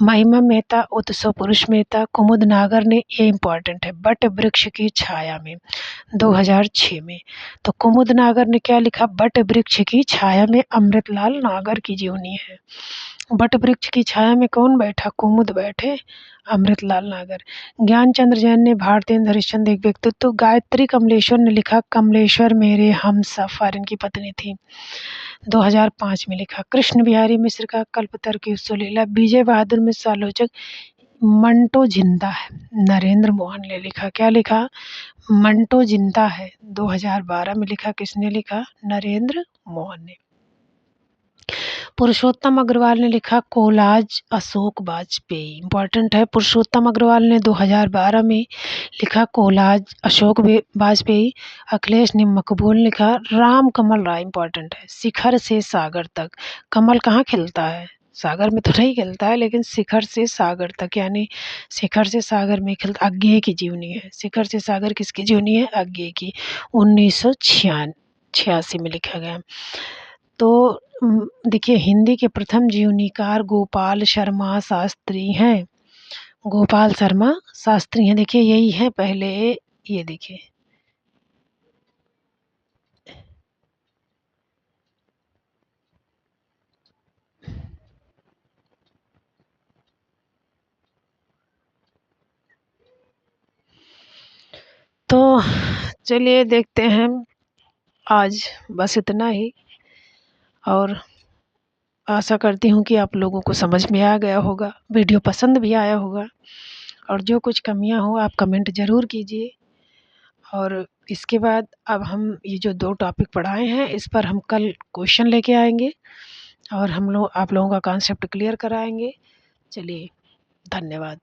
महिमा मेहता उत्सव पुरुष मेहता। कुमुद नागर ने, ये इम्पोर्टेंट है, बट वृक्ष की छाया में 2006 में। तो कुमुद नागर ने क्या लिखा? बट वृक्ष की छाया में अमृतलाल नागर की जीवनी है। बट वृक्ष की छाया में कौन बैठा? कुमुद बैठे, अमृतलाल नागर। ज्ञानचंद्र जैन ने भारतेंद्र हरिश्चंद्र एक व्यक्तित्व। गायत्री कमलेश्वर ने लिखा कमलेश्वर मेरे हम सफर, इनकी पत्नी थी, 2005 में लिखा। कृष्ण बिहारी मिश्र का कल्पतरु की सुलीला। विजय बहादुर मिश्र आलोचक। मंटो जिंदा है, नरेंद्र मोहन ने लिखा। क्या लिखा? मंटो जिंदा है, 2012 में लिखा। किसने लिखा? नरेंद्र मोहन ने। पुरुषोत्तम अग्रवाल ने लिखा कोलाज अशोक वाजपेयी। इम्पॉर्टेंट है, पुरुषोत्तम अग्रवाल ने 2012 में लिखा कोलाज अशोक वाजपेयी। अखिलेश ने मकबूल लिखा। राम कमल राय इम्पॉर्टेंट है, शिखर से सागर तक। कमल कहाँ खिलता है? सागर में तो नहीं खिलता है, लेकिन शिखर से सागर तक यानी शिखर से सागर में खिलता। अज्ञेय की जीवनी है। शिखर से सागर किसकी जीवनी है? अज्ञेय की, 1986 में लिखा गया। तो देखिए हिंदी के प्रथम जीवनीकार गोपाल शर्मा शास्त्री हैं। गोपाल शर्मा शास्त्री हैं। देखिए यही है पहले, ये देखिए तो चलिए देखते हैं। आज बस इतना ही, और आशा करती हूँ कि आप लोगों को समझ में आ गया होगा, वीडियो पसंद भी आया होगा। और जो कुछ कमियां हो आप कमेंट ज़रूर कीजिए। और इसके बाद अब हम ये जो 2 टॉपिक पढ़ाए हैं इस पर हम कल क्वेश्चन लेके आएंगे और हम लोग आप लोगों का कॉन्सेप्ट क्लियर कराएंगे। चलिए, धन्यवाद।